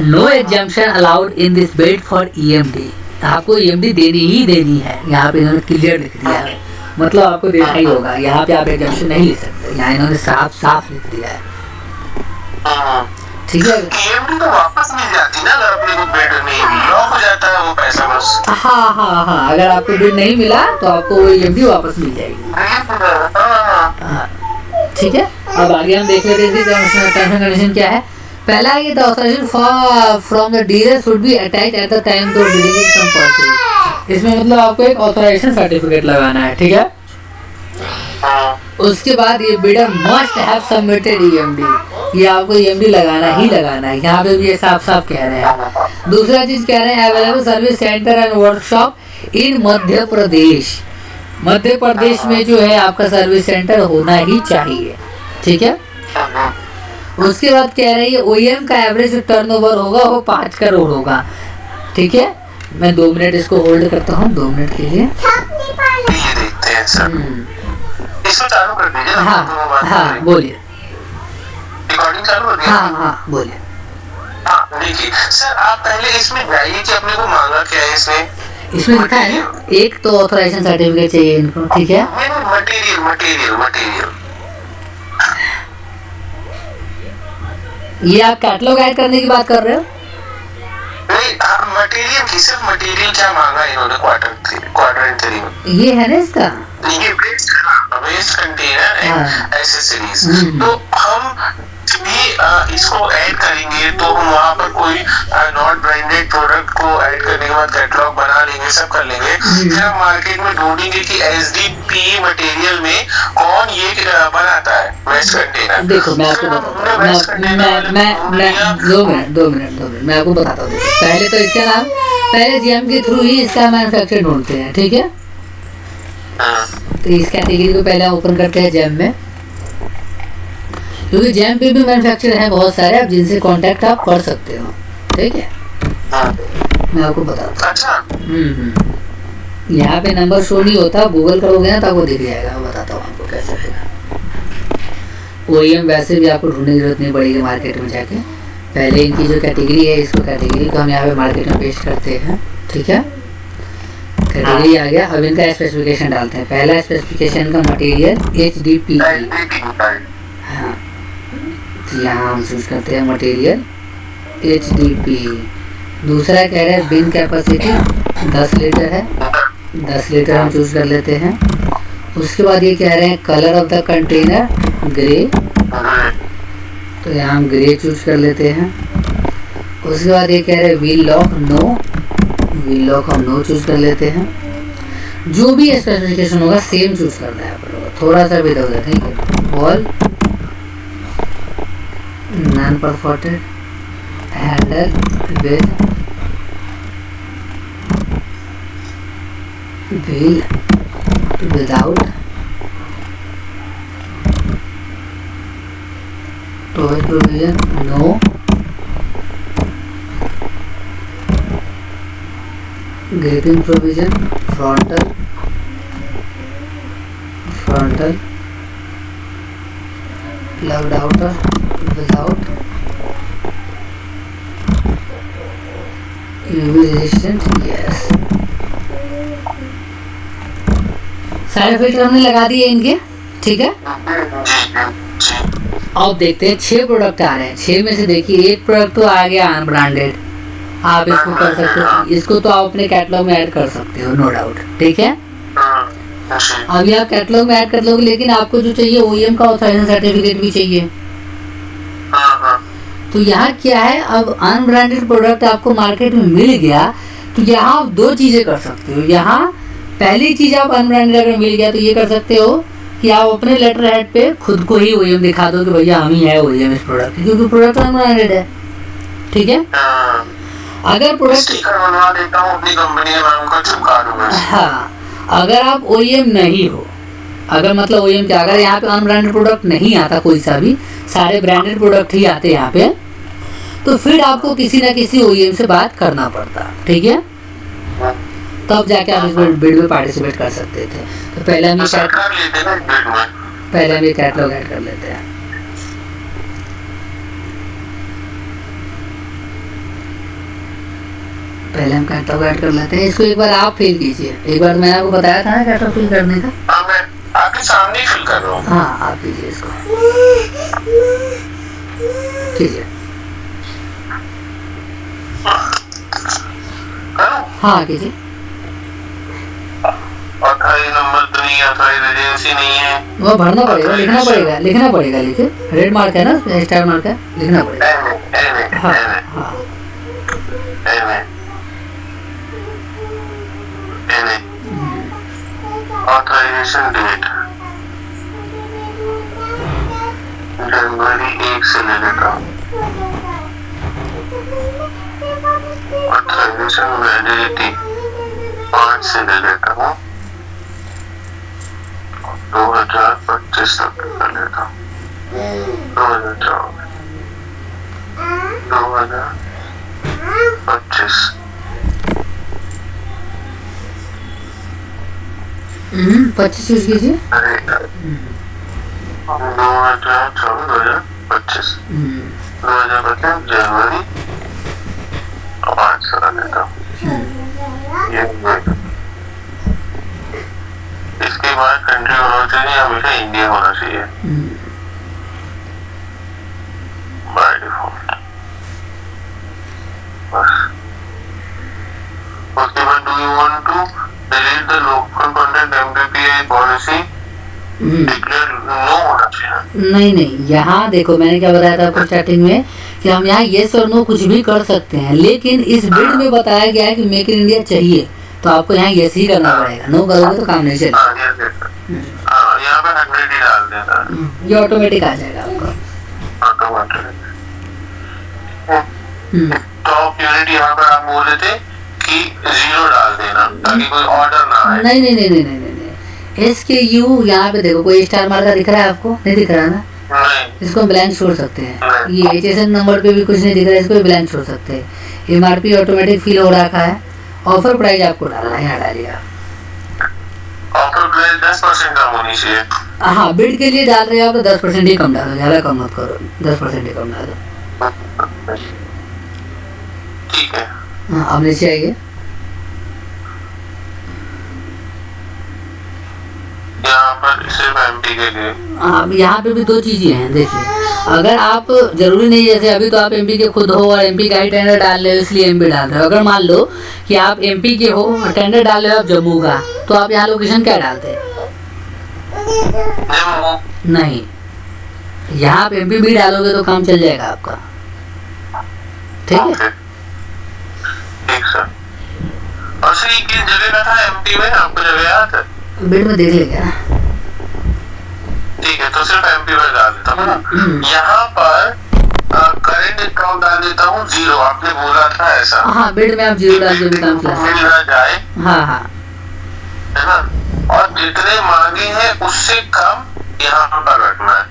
no exemption allowed in this bid for EMD। आपको EMD देनी ही देनी है, यहाँ पे इन्होंने क्लियर लिख दिया है, मतलब आपको देना ही होगा, यहाँ पे आप एग्जाम्पशन नहीं ले सकते, यहाँ इन्होंने साफ साफ लिख दिया है, ठीक है। EMD तो वापस मिल जाती ना, अगर अपने को बिड नहीं लॉक हो जाता है वो पैसा बस। हाँ, अगर आपको बिड नहीं मिला तो आपको वो EMD वापस मिल जाएगी, ठीक है। अब आगे हम देख लेते हैं टर्म्स एंड कंडीशन क्या है। पहला ये the authorisation from the dealer should be attached at the time to bidding is compulsory. इसमें मतलब आपको एक ऑथराइजेशन सर्टिफिकेट लगाना है, ठीक है। उसके बाद ये bidder must have submitted EMD, ये आपको EMD लगाना ही लगाना है, यहाँ पे भी ये साफ साफ कह रहे हैं। दूसरा चीज कह रहे हैं available service centre and workshop in Madhya Pradesh. Madhya Pradesh में जो है आपका सर्विस सेंटर होना ही चाहिए, ठीक है। उसके बाद कह रहे हैं OEM का एवरेज टर्नओवर होगा वो 5 करोड़ होगा, ठीक है। मैं 2 मिनट इसको होल्ड करता हूँ, 2 मिनट के लिए। देखते हैं सर, इसको चालू कर दीजिए। हाँ बोलिए, रिकॉर्डिंग चालू कर दीजिए। हाँ बोलिए। देखिए सर, आप पहले इसमें जाइए कि अपने को मांगा क्या है इसमें लिखा है ना, एक तो ऑथराइजेशन सर्टिफिकेट चाहिए इनको, ठीक है। मटेरियल ये आप कैटलॉग ऐड करने की बात कर रहे हो? नहीं, मटेरियल की, सिर्फ मटेरियल क्या मांगा इन्होंने क्वाड्रेंट 3 में। ये है ना इसका, ये वेस्ट कंटेनर एक्सेसरीज। तो हम भी इसको ऐड करेंगे तो हम वहाँ पर कोई नॉट ब्रांडेड प्रोडक्ट को ऐड करने के बाद कैटलॉग बना लेंगे, सब कर लेंगे। फिर हम मार्केट में ढूंढेंगे कि SDP मटेरियल में कौन ये बनाता है वेस्ट कंटेनर। देखो मैं आपको बताता हूँ, मैं 2 मिनट मैं आपको बताता हूँ। पहले तो इसका नाम, पहले GM के थ्रू ही इसका मैन्युफैक्चर ढूंढते हैं, ठीक है। तो इस कैटेगरी को पहले ओपन करते हैं जैम में, क्योंकि जैम पे भी मैन्युफैक्चर हैं बहुत सारे, आप जिनसे कांटेक्ट आप कर सकते हो, ठीक है। मैं आपको बताता हूँ। यहाँ पे नंबर शो नहीं होता, गूगल करोगे ना तो आपको दिख जाएगा, मैं बताता हूँ आपको कैसे होगा। OEM वैसे भी आपको ढूंढने की जरूरत नहीं पड़ेगी मार्केट में जाके, पहले इनकी जो कैटेगरी है इसको कैटेगरी को हम यहाँ पे मार्केट में पेस्ट करते हैं, ठीक है। कैटेगरी आ गया, अब इनका स्पेसिफिकेशन डालते हैं। पहला स्पेसिफिकेशन का मटेरियल HDPE, हाँ, तो यहाँ हम चूज करते हैं मटेरियल HDPE। दूसरा कह रहे हैं बिन कैपेसिटी 10 लीटर है, 10 लीटर हम चूज कर लेते हैं। उसके बाद ये कह रहे हैं colour of the container grey, तो यहाँ हम ग्रे चूज कर लेते हैं। उसके बाद ये कह रहे हैं wheel lock no, wheel lock हम नो चूज कर लेते हैं। जो भी स्पेसिफिकेशन होगा सेम चूज करना है, थोड़ा सा भी इधर नहीं है। Wall non perforated handle with wheel without toy provision no, gripping provision frontal plugged outer without UV resistant, yes. सारे फिल्टर हमने लगा दिए इनके, ठीक है। अब देखते हैं 6 प्रोडक्ट आ रहे हैं। 6 में से देखिए एक प्रोडक्ट तो आ गया अनब्रांडेड, आप इसको कर सकते हो, इसको तो आप अपने कैटलॉग में ऐड कर सकते हो, नो डाउट, ठीक है। अभी आप कैटलॉग में ऐड कर लोगे, लेकिन आपको जो चाहिए OEM का ऑथराइजेशन सर्टिफिकेट भी चाहिए। तो यहाँ क्या है, अब अनब्रांडेड प्रोडक्ट आपको मार्केट में मिल गया, तो यहाँ आप 2 चीजें कर सकते हो। यहाँ पहली चीज, आप अनब्रांडेड अगर मिल गया तो ये कर सकते हो कि आप अपने लेटर हेड पे खुद को ही OEM दिखा दो कि भैया हम ही है OEM इस प्रोडक्ट, क्योंकि प्रोडक्ट अनब्रांडेड है, ठीक है। अगर प्रोडक्ट स्टिकर बनवा देता हूँ अपनी कंपनी के नाम का, चिपका दूंगा। हाँ, अगर आप OEM नहीं हो, अगर मतलब OEM क्या, अगर यहाँ पे अनब्रांडेड प्रोडक्ट नहीं आता कोई सा भी, सारे ब्रांडेड प्रोडक्ट ही आते हैं यहाँ पे, तो फिर आपको किसी ना किसी OEM से बात करना पड़ता, ठीक है, तब जाके आप इस बिड में पार्टिसिपेट कर सकते थे। तो पहले हम ये कैटलॉग ऐड कर लेते हैं। पहले हम कैटलॉग ऐड कर लेते हैं। इसको एक बार आप फिल कीजिए। एक बार मैंने आपको बताया था ना कैटलॉग फिल करने का। हाँ, मैं आपके सामने ही फिल कर रहा हूँ। हाँ, आप कीजिए इसको, कीजिए। हाँ कीजिए। नंबर 3 ऑथराइज्ड एजेंसी नहीं है, वो भरना पड़ेगा, लिखना पड़ेगा, लिखना पड़ेगा, लिखे रेड मार्क है ना, स्टार मार्क है, लिखना पड़ेगा। हाँ हाँ, ऑथराइजेशन डेट जनवरी 1 से ले लेता हूँ। ऑथराइजेशन वैलिडिटी 5 से ले लेता हूँ, 2025 तक कर लेता हूँ। 2025 25 यूज कीजिए। 2024 2025 जनवरी 5 से कर लेता हूँ। इसके बाद कंट्री होना चाहिए, हमेशा इंडिया होना चाहिए बाय डिफॉल्ट। बस उसके बाद do you want to delete the local content MPPI policy? Declare no होना चाहिए। नहीं, यहाँ देखो मैंने क्या बताया था आपको स्टार्टिंग में कि हम यहाँ येस और नो कुछ भी कर सकते हैं, लेकिन इस बिड में बताया गया है कि मेक इन इंडिया चाहिए, तो आपको यहाँ येस ही करना पड़ेगा। नो करोगे तो काम नहीं चलेगा। यहाँ पे 100 ही डाल देना, ये ऑटोमेटिक आ जाएगा आपका। टॉप यूनिट यहाँ पर आप बोल रहे थे कि 0 डाल देना ताकि कोई ऑर्डर ना आए। नहीं, SKU यहाँ पे देखो कोई स्टार मार्का दिख रहा है आपको? नहीं दिख रहा ना? नहीं। इसको ब्लैंक छोड़ सकते हैं। ये HSN नंबर पे भी कुछ नहीं दिख रहा है, इसको ब्लैंक छोड़ सकते हैं। MRP ऑटोमेटिक फिल हो रखा है। ऑफर प्राइस आपको डालना है, यहाँ डालिए। ऑफर प्राइस 10% कम होनी चाहिए। हाँ, बिड के लिए डाल रहे हो आप तो 10% ही कम डालो, ज़्यादा कम मत करो, 10% ही कम डालो। ठीक है। हाँ, अब नीचे आइए। यहाँ पर सिर्फ MP के लिए। हाँ, यहाँ पे भी 2 चीज़ें हैं। देखिए, अगर आप जरूरी नहीं, जैसे अभी तो आप MP के खुद हो और MP का ही टेंडर डाल रहे हो इसलिए MP डाल रहे हो। अगर मान लो कि आप MP के हो और टेंडर डाल रहे हो आप जम्मू का, तो आप यहाँ लोकेशन क्या डालते हैं? नहीं, यहाँ आप MP भी डालोगे तो काम चल जाएगा आपका। ठीक है, ठीक सर। और सर ये किस जगह का था MP में, आपको जगह याद है? बिड में देख लेंगे। ठीक है, तो सिर्फ MP में डाल देता हूँ ना। यहाँ पर करंट स्टॉक डाल देता हूँ 0, आपने बोला था ऐसा। हाँ, बिड में आप 0 डाल के भी काम चला सकते हैं। मिल ना जाए, हाँ, है ना, और जितने मांगे हैं उससे कम यहाँ पर रखना है।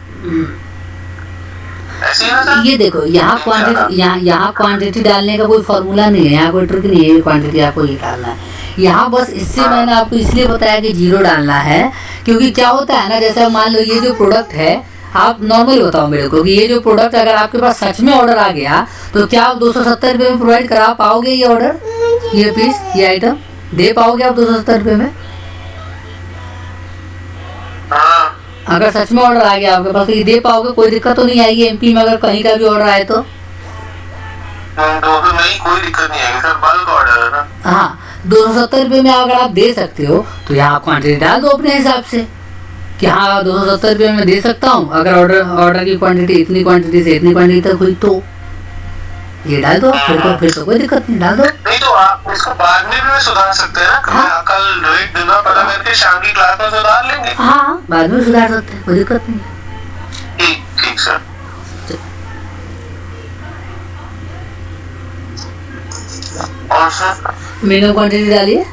ऐसे ही ना सर? ये देखो, यहाँ क्वांटिटी, यहाँ क्वांटिटी डालने का कोई फॉर्मूला नहीं है, यहाँ कोई ट्रिक नहीं है क्वांटिटी आपको ये डालना है। यहाँ बस इससे मैंने आपको इसलिए बताया कि 0 डालना है, क्योंकि क्या होता है ना, जैसे मान लो ये जो प्रोडक्ट है, आप नॉर्मली बताओ मेरे को कि ये जो प्रोडक्ट अगर आपके पास सच में ऑर्डर आ गया तो क्या आप 270 रुपये में प्रोवाइड करा पाओगे? ये ऑर्डर, ये पीस, ये आइटम दे पाओगे आप 270 रुपये में? अगर सच में ऑर्डर आ गया आपके पास तो ये दे पाओगे, कोई दिक्कत तो नहीं आएगी? MP में अगर कहीं का भी ऑर्डर आए तो नहीं, कोई दिक्कत नहीं आएगी सर, बल्क ऑर्डर है ना। हाँ, 270 रुपये में अगर आप दे सकते हो तो यहाँ क्वांटिटी डाल दो अपने हिसाब से कि हाँ 270 रुपये में दे सकता हूँ। अगर ऑर्डर की क्वांटिटी इतनी क्वांटिटी से इतनी क्वांटिटी तक हुई तो ये डाल दो, फिर तो कोई दिक्कत नहीं, डाल दो। नहीं तो आप इसको बाद में भी सुधार सकते हैं ना। हाँ? कल रेट देना पता करके शाम की क्लास में सुधार लेंगे। हाँ, बाद में सुधार सकते हैं, कोई दिक्कत नहीं है। ठीक सर। और सर मिनिमम क्वांटिटी डालिए।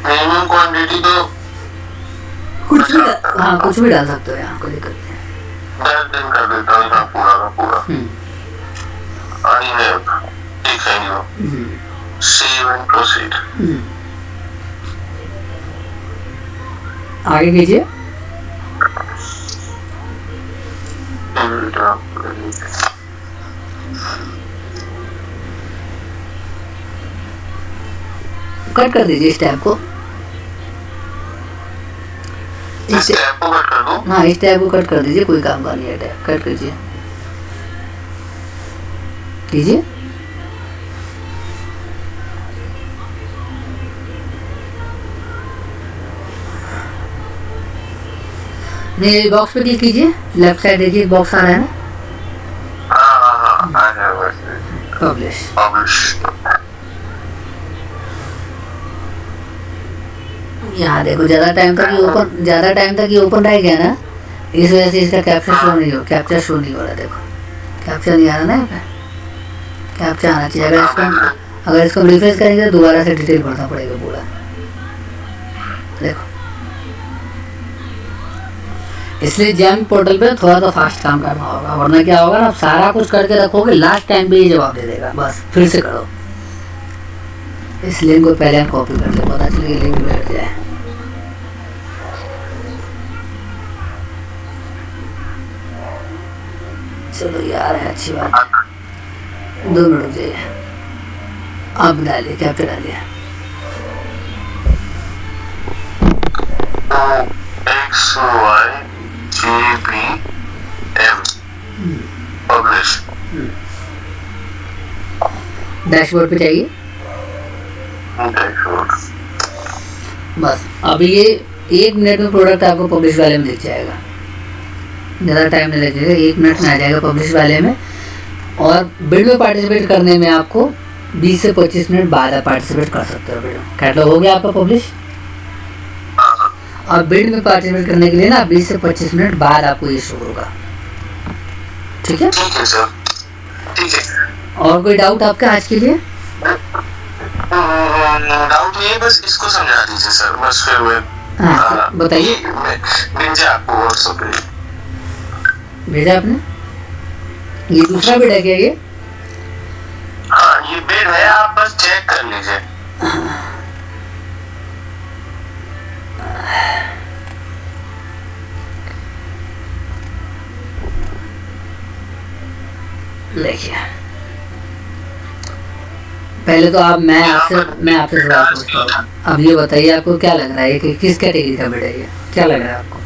मिनिमम क्वांटिटी तो कुछ भी हाँ कुछ भी डाल सकते हो यहाँ, कोई दिक्कत नहीं। 10 दिन कर देता हूँ यहाँ पूरा का पूरा। आई है, ठीक है यो। Save and proceed. आगे कीजिए। कट कर दीजिए इस टैब को। इस टैब को कट कर दूं? हाँ इस टैब को कट कर दीजिए, कोई काम का नहीं है टैब, कट कीजिए। कीजिए। नहीं बॉक्स पे क्लिक कीजिए, लेफ्ट साइड देखिए बॉक्स आ रहा है ना। पब्लिश। यहाँ देखो ज़्यादा टाइम तक ये ओपन रह गया ना, इस वजह से इसका कैप्चर शो नहीं हो रहा। देखो कैप्चर नहीं आ रहा ना, कैप्चर आना चाहिए। अगर इसको रिफ्रेश करेंगे तो दोबारा से डिटेल भरना पड़ेगा पूरा। देखो इसलिए जैम पोर्टल पे थोड़ा तो फास्ट काम करना होगा, वरना क्या होगा ना, आप सारा कुछ करके रखोगे, लास्ट टाइम पे ये जवाब दे देगा, बस फिर से करो। इस लिंक को पहले हम कॉपी कर ले, पता चले लिंक बैठ जाए। चलो यार है, अच्छी बात। 2 मिनट रुक जाइए। अब डालिए, कैप्चर डालिए। डैशबोर्ड पे चाहिए बस। अभी ये 1 मिनट में प्रोडक्ट आपको पब्लिश वाले में दिख जाएगा, ज़्यादा टाइम नहीं लगेगा, 1 मिनट में आ जाएगा पब्लिश वाले में। और बिड में पार्टिसिपेट करने में आपको 20 से 25 मिनट बाद आप पार्टिसिपेट कर सकते हो। बिड कैटलॉग हो गया आपका पब्लिश। और बिड में पार्टिसिपेट करने के लिए ना 20 से 25 मिनट बाद आपको ये शो होगा। ठीक है सर, ठीक है। और कोई डाउट आपका आज के लिए? डाउट नहीं, बस इसको समझा दीजिए सर, बस फिर मैं बताइए। भेजा आपको व्हाट्सएप पे, भेजा आपने? ये दूसरा बिड है क्या ये? हाँ ये बिड है, आप बस चेक कर लीजिए। देखिए पहले तो आप मैं आपसे सवाल पूछता हूँ। अब ये बताइए आपको क्या लग रहा है कि किस कैटेगरी का बिड है ये, क्या लग रहा है आपको?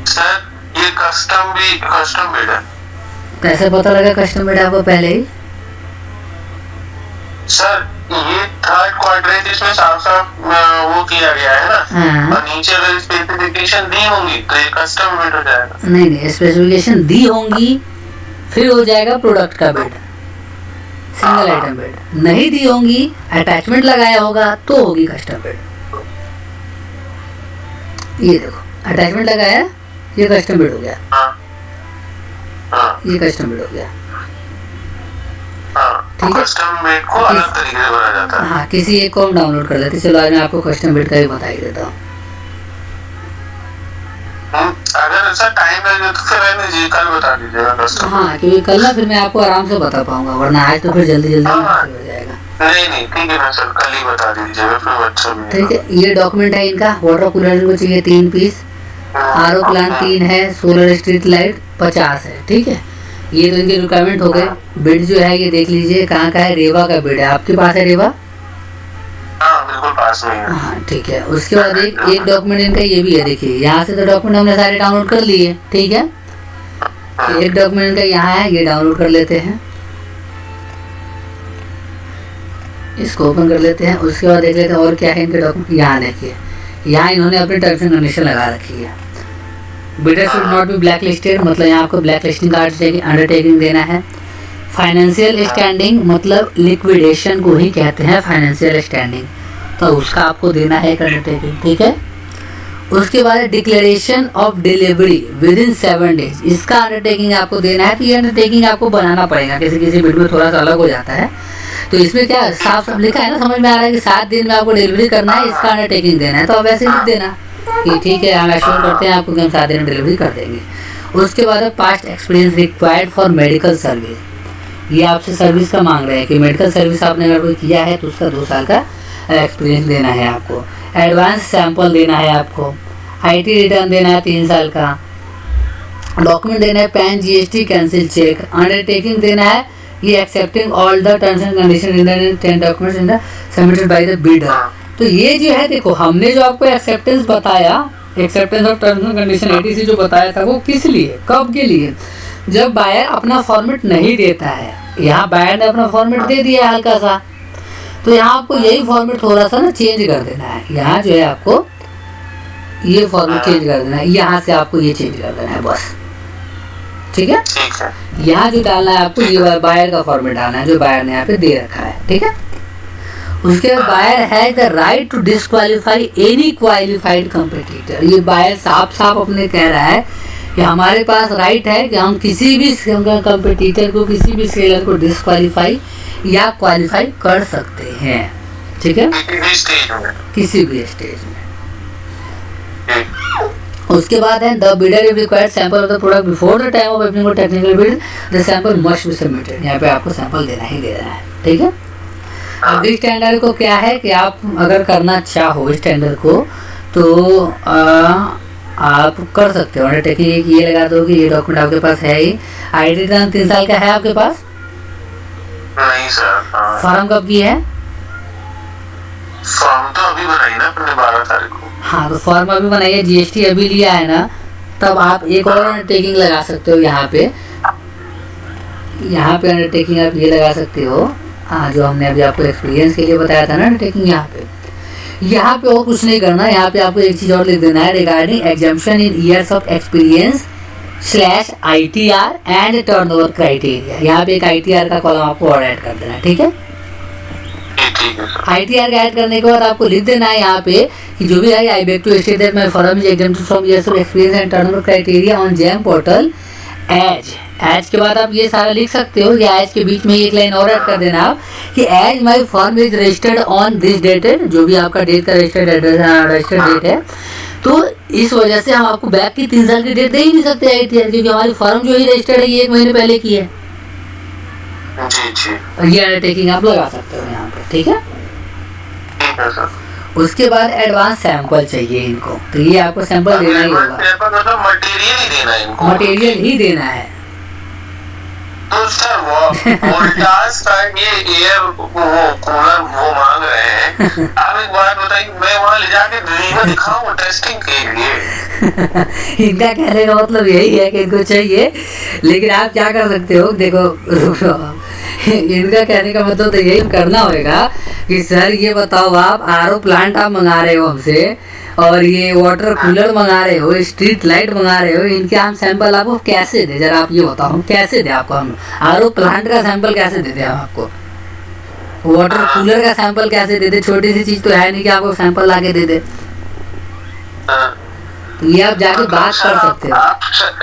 सर ये कस्टम बिड है। कैसे पता लगा कस्टम बिड है आपको पहले ही? सर ये 3rd क्वाड्रेंट इसमें साफ वो किया गया है ना। और नीचे अगर स्पेसिफिकेशन दी होंगी तो ये कस्टम बिड हो जाएगा। नहीं स्पेसिफिकेशन दी होंगी फिर हो जाएगा प्रोडक्ट का बिड, सिंगल आइटम बिड। नहीं दी होंगी, अटैचमेंट लगाया होगा तो होगी कस्टम बिड। ये देखो अटैचमेंट लगाया, ये कस्टम बिड हो गया। ये कस्टम बिड हो गया। ठीक है, कस्टम बिड को अलग तरीके से भरा जाता है। हाँ किसी एक को हम डाउनलोड कर लेते। चलो आज मैं आपको कस्टम बिड का भी बता ही देता हूँ। अगर ऐसा टाइम लगे तो फिर जी कल बता दीजिएगा कस्टम। हाँ क्योंकि कल ना फिर मैं आपको आराम से बता पाऊंगा, वरना आज तो फिर जल्दी हो जाएगा। नहीं ठीक है ना सर, कल ही बता दीजिएगा फिर व्हाट्सएप में। ठीक है, ये डॉक्यूमेंट है इनका। वाटर कूलर को चाहिए 3 पीस, आरओ प्लांट 3 है, सोलर स्ट्रीट लाइट 50 है। ठीक है, ये तो इनके रिक्वायरमेंट हो गए। बिड जो है ये देख लीजिए कहाँ का है, रेवा का बिड है। आपके पास है रेवा? बिल्कुल पास में है। हाँ ठीक है। उसके बाद एक डॉक्यूमेंट इनका ये भी है, देखिए यहाँ से तो डॉक्यूमेंट हमने सारे डाउनलोड कर लिए। ठीक है, एक डॉक्यूमेंट इनका यहाँ है, ये डाउनलोड कर लेते हैं, इसको ओपन कर लेते हैं। उसके बाद देख लेते हैं और क्या है इनके डॉक्यूमेंट। यहाँ देखिए, यहाँ इन्होंने अपनी टर्म्स एंड कंडीशन लगा रखी है। Bidder should not be black listed, मतलब यहाँ आपको ब्लैक लिस्टिंग का अंडरटेकिंग देना है। फाइनेंशियल स्टैंडिंग मतलब लिक्विडेशन को ही कहते हैं फाइनेंशियल स्टैंडिंग, तो उसका आपको देना है एक अंडरटेकिंग। ठीक है, उसके बाद declaration of delivery with in 7 days, इसका अंडरटेकिंग आपको देना है। तो ये अंडरटेकिंग आपको बनाना पड़ेगा, किसी किसी बिट में थोड़ा सा अलग हो जाता है। तो इसमें क्या साफ साफ लिखा है ना, समझ में आ रहा है कि 7 दिन में आपको डिलीवरी करना है, इसका अंडरटेकिंग देना है। तो आप वैसे लिख देना कि ठीक है, हम एश्योर करते हैं आपको कि हम 7 दिन में डिलीवरी कर देंगे। उसके बाद past experience required for medical service, ये आपसे सर्विस का मांग रहे हैं कि मेडिकल सर्विस आपने अगर कोई किया है तो उसका 2 साल का एक्सपीरियंस देना है आपको। एडवांस सैंपल देना है आपको। IT रिटर्न देना है 3 साल का। डॉक्यूमेंट देना है PAN, GST, cancel cheque. Undertaking देना है ये accepting all the terms and condition in the 10 documents in the submitted by the bidder. तो ये जो है देखो, हमने जो आपको एक्सेप्टेंस बताया, acceptance of terms and condition ATC जो बताया था, वो किस लिए, कब के लिए, जब बायर अपना फॉर्मेट नहीं देता है। यहाँ बायर ने अपना फॉर्मेट दे दिया है हल्का सा, तो यहाँ आपको यही फॉर्मेट थोड़ा सा ना चेंज कर देना है। यहाँ जो है आपको ये फॉर्मेट चेंज कर देना है, यहाँ से आपको ये चेंज कर देना है बस, ठीक है। यहाँ जो डालना है आपको ये बायर का फॉर्मेट डालना है जो बायर ने यहाँ पे दे रखा है, ठीक है। उसके बाद बायर है the right to disqualify any qualified competitor. ये बायर साफ साफ अपने कह रहा है कि हमारे पास राइट है कि हम किसी भी कंपटीटर को, किसी भी सेलर को डिस्क्वालीफाई या क्वालिफाई कर सकते हैं, ठीक है, किसी भी स्टेज में। उसके बाद है the bidder if required sample of the product before the time of opening of technical bid, the sample must be submitted. यहाँ पे आपको सैंपल देना ही देना है, ठीक है। अब इस टेंडर को क्या है कि आप अगर करना चाहो इस टेंडर को तो आप कर सकते हो। अंडरटेकिंग एक ये लगा दो कि ये डॉक्यूमेंट आपके पास है ही। IT रिटर्न 3 साल का है आपके पास? नहीं सर। फॉर्म कब की है? फॉर्म तो अभी बनाई ना अपने 12 तारीख को। हाँ, तो फॉर्म अभी बनाइए, GST अभी लिया है ना, तब आप एक और अंडरटेकिंग लगा सकते हो। यहाँ पे अंडरटेकिंग आप ये लगा सकते हो, हाँ, जो हमने अभी आपको एक्सपीरियंस के लिए बताया था ना अंडरटेकिंग। यहाँ पे और कुछ नहीं करना, यहाँ पे आपको एक चीज़ और लिख देना है, regarding exemption in years of experience /ITR and turnover criteria. यहाँ पे एक ITR का कॉलम आपको और ऐड कर देना है, ठीक है। ITR ऐड करने के बाद आपको लिख देना है यहाँ पे कि जो भी है, I beg to state that my firm is exempted from years of experience and turnover criteria on JAM portal as के बाद आप ये सारा लिख सकते हो, या एज के बीच में एक लाइन और ऐड कर देना आप कि as my firm is registered on this dated, जो भी आपका डेट का रजिस्टर्ड डेट है। तो इस वजह से हम आपको बैक की 3 साल की डेट दे ही नहीं सकते ITR, क्योंकि हमारी फर्म जो ही रजिस्टर्ड है ये 1 महीने पहले की है। ये अंडरटेकिंग आप लगा सकते हो यहाँ पे, ठीक है। उसके बाद एडवांस सैंपल चाहिए इनको, तो ये आपको सैंपल देना ही होगा, मटेरियल ही देना है। तो सर वोल्टास का ये एयर वो कूलर वो मांग रहे हैं, आप एक बात बताइए, मैं वहाँ ले जाके ड्रीमर दिखाऊं टेस्टिंग के लिए? इनका कहने का मतलब यही है कि इनको चाहिए, लेकिन आप क्या कर सकते हो, देखो इनका कहने का मतलब तो यही करना होगा कि सर ये बताओ, आप RO प्लांट आप मंगा रहे हो हमसे, और ये वाटर कूलर मंगा रहे हो, स्ट्रीट लाइट मंगा रहे हो, इनके हम सैंपल आपको कैसे दे? जरा आप ये बताओ, हम कैसे दे आपको? हम RO प्लांट का सैंपल कैसे दे दे हम आपको? वाटर कूलर का सैंपल कैसे दे दे? छोटी सी चीज तो है नहीं कि आपको सैंपल ला के दे दे। ये आप जाके बात कर सकते हो। आप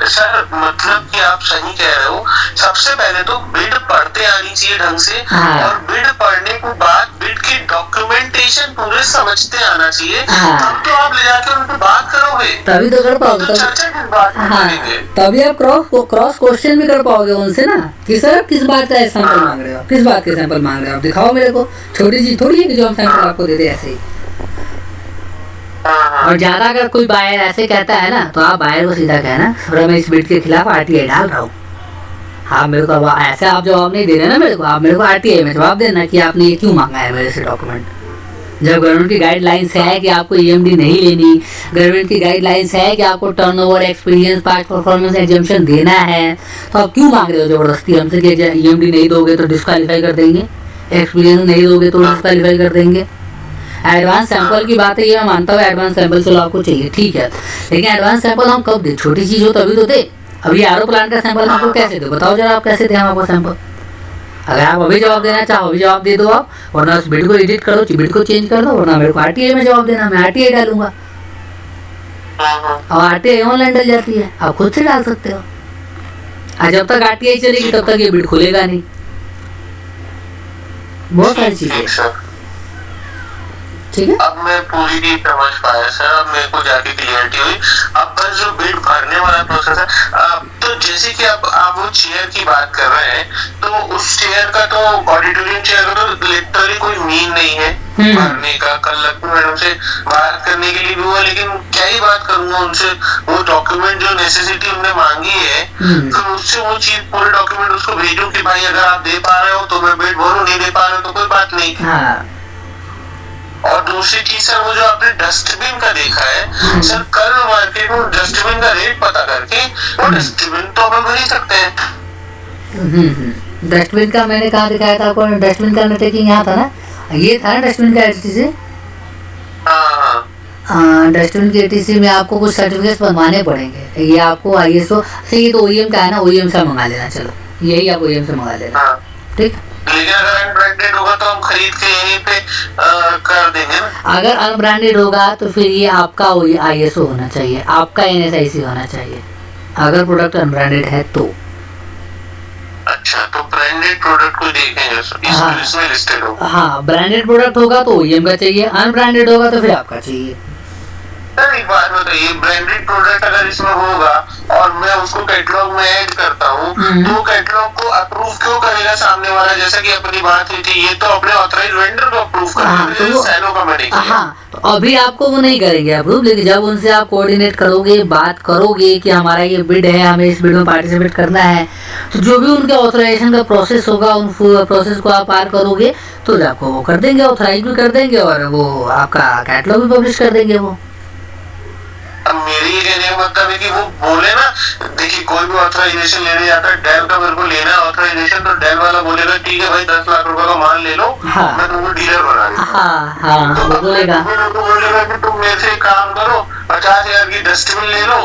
सर मतलब कि आप सही कह रहे हो, सबसे पहले तो बिड पढ़ते आनी चाहिए ढंग से, और बिड पढ़ने के बाद बिड की डॉक्यूमेंटेशन पूरे समझते आना चाहिए, तब तो आप ले जाके उनसे बात करोगे, तभी तो कर पाओगे, तभी आप क्रॉस क्वेश्चन भी कर पाओगे उनसे ना, कि सर किस बात का सैंपल मांग रहे हो, किस बात के सैंपल मांग रहे हो, आप दिखाओ मेरे को। छोटी चीज थोड़ी है कि जो हम सैंपल आपको दे दे ऐसे ही। और ज्यादा अगर कोई बायर ऐसे कहता है ना, तो आप बायर को सीधा कहना, सर मैं इस बिड के खिलाफ RTI डाल रहा हूँ। हाँ, मेरे को ऐसे आप जवाब नहीं दे रहे ना मेरे को, आप मेरे को RTI में जवाब देना कि आपने ये क्यों मांगा है मेरे से डॉक्यूमेंट। जब गवर्नमेंट की गाइडलाइंस है कि आपको EMD नहीं लेनी, गवर्नमेंट की गाइडलाइंस है कि आपको turnover, experience, past performance exemption देना है, तो आप क्यों मांग रहे हो जबरदस्ती हमसे कि EMD नहीं दोगे तो डिस्क्वालीफाई कर देंगे, एक्सपीरियंस नहीं दोगे तो डिस्क्वालीफाई कर देंगे। एडवांस सैंपल की बात है, ये मैं मानता हूँ एडवांस सैंपल चलो आपको चाहिए, ठीक है, लेकिन एडवांस सैंपल हम कब दे? छोटी चीज हो तभी तो दे। अभी RO प्लांट का सैंपल आपको कैसे दो? बताओ जरा, आप कैसे दें हम आपको सैंपल? अगर आप अभी जवाब देना चाहो अभी जवाब दे दो आप, वरना उस बिड को एडिट करो, बिड को चेंज कर दो, वरना मेरे को RTI में जवाब देना, मैं RTI डालूंगा। अब आरटीआई ऑनलाइन डल जाती है, आप खुद से डाल सकते हो। और जब तक आरटीआई चलेगी तब तक ये बिट खुलेगा नहीं। बहुत सारी चीजें, ठीक है। अब मैं पूरी चीज समझ पाया सर, अब मेरे को जाके क्लियरिटी हुई। अब बस जो बिड भरने वाला प्रोसेस है, तो जैसे कि अब आप वो चेयर की बात कर रहे हैं, तो उस चेयर का तो ऑडिटोरियम चेयर का तो लिटरली कोई मीन नहीं है भरने का। कल लक्ष्मी मैडम से बात करने के लिए भी हुआ, लेकिन क्या ही बात करूंगा उनसे। वो डॉक्यूमेंट जो नेसेसिटी उन्होंने मांगी है, तो उससे वो चीज पूरे डॉक्यूमेंट उसको भेजूं कि भाई अगर आप दे पा रहे हो तो मैं बिड भरूं, नहीं दे पा रहे हो तो कोई बात नहीं। और दूसरी चीज सर, वो जो आपने डस्टबिन का देखा है सर, कल मार्केट में डस्टबिन का रेट पता करके वो डस्टबिन तो अपन भर ही सकते हैं। डस्टबिन का मैंने कहा दिखाया था आपको, डस्टबिन का अंडरटेकिंग यहाँ था ना, ये था ना डस्टबिन का एटीसी। हाँ, डस्टबिन के एटीसी में आपको कुछ सर्टिफिकेट बनवाने पड़ेंगे। ये आपको आईएसओ से, ये तो ओईएम का है ना, ओईएम से मंगा लेना। चलो यही आप ओईएम से मंगा लेना, ठीक। लेकिन अगर अनब्रांडेड होगा तो हम खरीद के यहीं पे कर देंगे ना। अगर अनब्रांडेड होगा तो फिर ये आपका आईएसओ होना चाहिए, आपका एनएसआईसी होना चाहिए, अगर प्रोडक्ट अनब्रांडेड है तो। अच्छा, तो ब्रांडेड प्रोडक्ट को देखेंगे इसमें लिस्टेड होगा। हाँ, ब्रांडेड प्रोडक्ट होगा तो ओईएम का चाहिए, अनब्रांडेड होगा तो फिर आपका चाहिए। सर एक बात बताइए, ब्रांडेड प्रोडक्ट अगर इसमें होगा और मैं उसको कैटलॉग में ऐड करता हूँ, तो कैटलॉग को अप्रूव क्यों करेगा सामने वाला? जैसा कि अपनी बात हुई थी, ये तो अपने ऑथराइज्ड वेंडर को अप्रूव करेगा। हाँ, तो अभी आपको वो नहीं करेंगे अप्रूव, लेकिन जब उनसे आप कोऑर्डिनेट करोगे, बात करोगे कि हमारा ये बिड है, हमें इस बिड में पार्टिसिपेट करना है, तो जो भी उनके ऑथराइजेशन का प्रोसेस होगा, उन प्रोसेस को आप पार करोगे तो आपको वो कर देंगे, ऑथराइज भी कर देंगे और वो आपका कैटलॉग भी पब्लिश कर देंगे वो। अब मेरी ये कहने का मतलब है कि वो बोले ना, देखिए कोई भी ऑथराइजेशन लेने जाता है, डेल का मेरे को लेना है ऑथराइजेशन, तो डेल वाला बोलेगा ठीक है भाई 10 लाख रुपए का माल ले लो, मैं तुमको डीलर बना दूंगा। तो वो बोलेगा कि तुम मेरे से काम करो, 50,000 की डस्टबिन ले लो,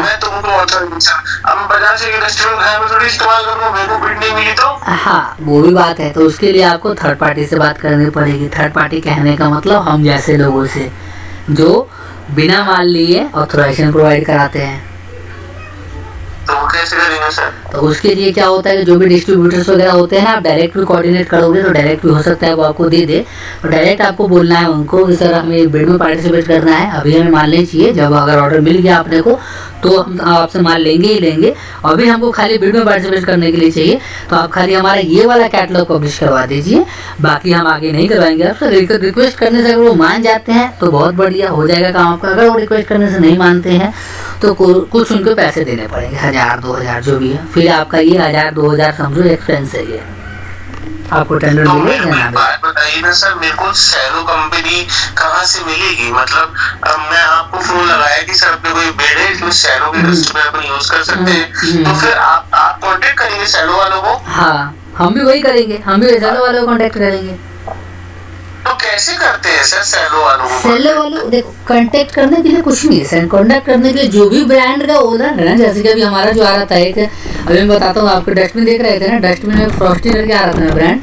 मैं तुमको ऑथराइजेशन। अब 50 की डस्टबिन घर में थोड़ी इस्तेमाल करूंगा, मेरे को बिड नहीं मिली तो। हाँ, वो भी बात है। तो उसके लिए आपको थर्ड पार्टी से बात करनी पड़ेगी। थर्ड पार्टी कहने का मतलब हम जैसे लोगों से, जो बिना माल लिए ऑथराइजेशन प्रोवाइड कराते हैं। तो वो कैसे करेंगे सर? तो उसके लिए क्या होता है कि जो भी डिस्ट्रीब्यूटर्स वगैरह होते हैं ना, आप डायरेक्ट भी कोऑर्डिनेट करोगे तो डायरेक्ट भी हो सकता है वो आपको दे दे। और डायरेक्ट आपको बोलना है उनको कि सर हमें बिड में पार्टिसिपेट करना है, अभी हमें माल नहीं चाहिए। जब अगर ऑर्डर मिल गया आपने को तो हम आपसे माल लेंगे ही लेंगे, अभी हमको खाली बिड में पार्टिसिपेट करने के लिए चाहिए, तो आप खाली हमारा ये वाला कैटलॉग पब्लिश करवा दीजिए, बाकी हम आगे नहीं करवाएंगे आपसे। रिक्वेस्ट करने से अगर वो मान जाते हैं तो बहुत बढ़िया हो जाएगा काम आपका। अगर वो रिक्वेस्ट करने से नहीं मानते हैं तो कुछ उनको पैसे देने पड़ेंगे, 1000-2000 जो भी है। फिर आपका ये 1000-2000 समझो एक्सपेंस है, ये आपको टेंडर तो मिलेगा ना। बात बताइए ना सर, मेरे को सैलो कंपनी कहाँ से मिलेगी? मतलब मैं आपको फोन लगाया कि सर अपने कोई बिड है इसमें सैलो के डस्टबिन अपन यूज कर सकते हैं, तो फिर आप कांटेक्ट करेंगे सैलो वालों को? हाँ, हम भी वही करेंगे, हम भी सैलो वालों को कांटेक्ट करेंगे। तो कैसे करते हैं सर सैलो वालों को? सैलो वालों देखो, कांटेक्ट करने के लिए कुछ नहीं है, कांटेक्ट करने के लिए जो भी ब्रांड का ओनर है ना, जैसे कि अभी हमारा जो आ रहा था एक, अभी मैं बताता हूँ आपको, डस्टबिन देख रहे थे ना, डस्टबिन में फ्रॉस्टी करके आ रहा था ब्रांड।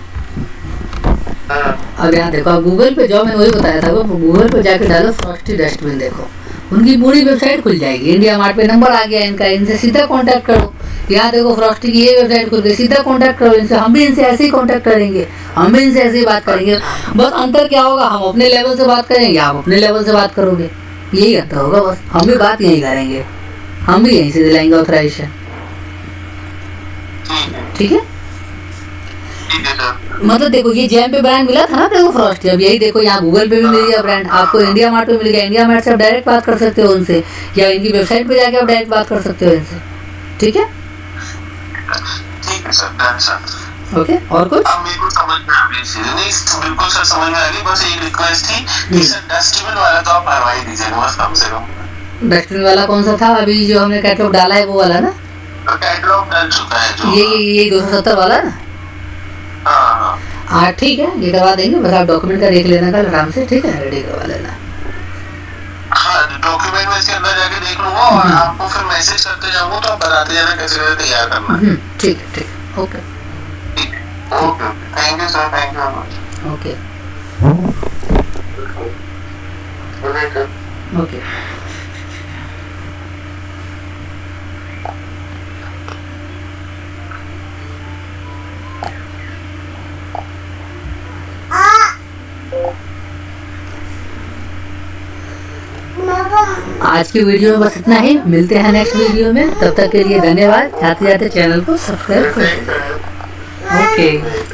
अब यहाँ देखो, आप गूगल पे जाओ, मैंने वही बताया था, वो गूगल पे जाके डालो फ्रॉस्टी डस्टबिन, देखो उनकी पूरी वेबसाइट खुल जाएगी। इंडिया मार्ट पे नंबर आ गया इनका, इनसे सीधा कांटेक्ट करो। यहाँ देखो फ्रॉस्टी की ये वेबसाइट खुल गई, सीधा कांटेक्ट करो इनसे। हम भी इनसे ऐसे ही कांटेक्ट करेंगे, हम भी इनसे ऐसे ही बात करेंगे। बस अंतर क्या होगा, हम अपने लेवल से बात करेंगे, आप अपने लेवल से बात करोगे, यही अंतर होगा बस। हम भी बात यही करेंगे, हम भी यहीं से दिलाएंगे ऑथराइजेशन, ठीक है। मतलब देखो, ये जैम पे ब्रांड मिला था ना अपने को फ्रॉस्टी, अब यही देखो यहाँ गूगल पे भी मिल गया ब्रांड, आपको इंडिया मार्ट पे मिल गया। इंडिया मार्ट से आप डायरेक्ट बात कर सकते हो उनसे, या इनकी वेबसाइट पे जाके आप डायरेक्ट बात कर सकते हो इनसे, ठीक है। ठीक है सर, ओके, और कुछ? अब मेरे को समझ में आ गई, नहीं बिल्कुल सर समझ में आ गई। बस एक रिक्वेस्ट थी कि सर डस्टबिन वाला तो आप भरवा ही दीजिएगा बस, कम से कम। डस्टबिन वाला कौन सा था अभी जो हमने कैटलॉग डाला है, वो वाला ना? कैटलॉग डल चुका है जो, ये 270 वाला ना? हाँ ठीक है, ये करवा देंगे। बस आप डॉक्यूमेंट का देख लेना कल आराम से, ठीक है, रेडी करवा लेना। हाँ, डॉक्यूमेंट में इसके अंदर जाके देख लूंगा और आपको फिर मैसेज करते जाऊंगा, तो आप बताते जाना कैसे कैसे तैयार करना है। ठीक है, ठीक है, okay okay, thank you sir, thank you. Okay okay. आज की वीडियो में बस इतना ही, मिलते हैं नेक्स्ट वीडियो में, तब तक के लिए धन्यवाद। जाते जाते चैनल को सब्सक्राइब कर दें। ओके।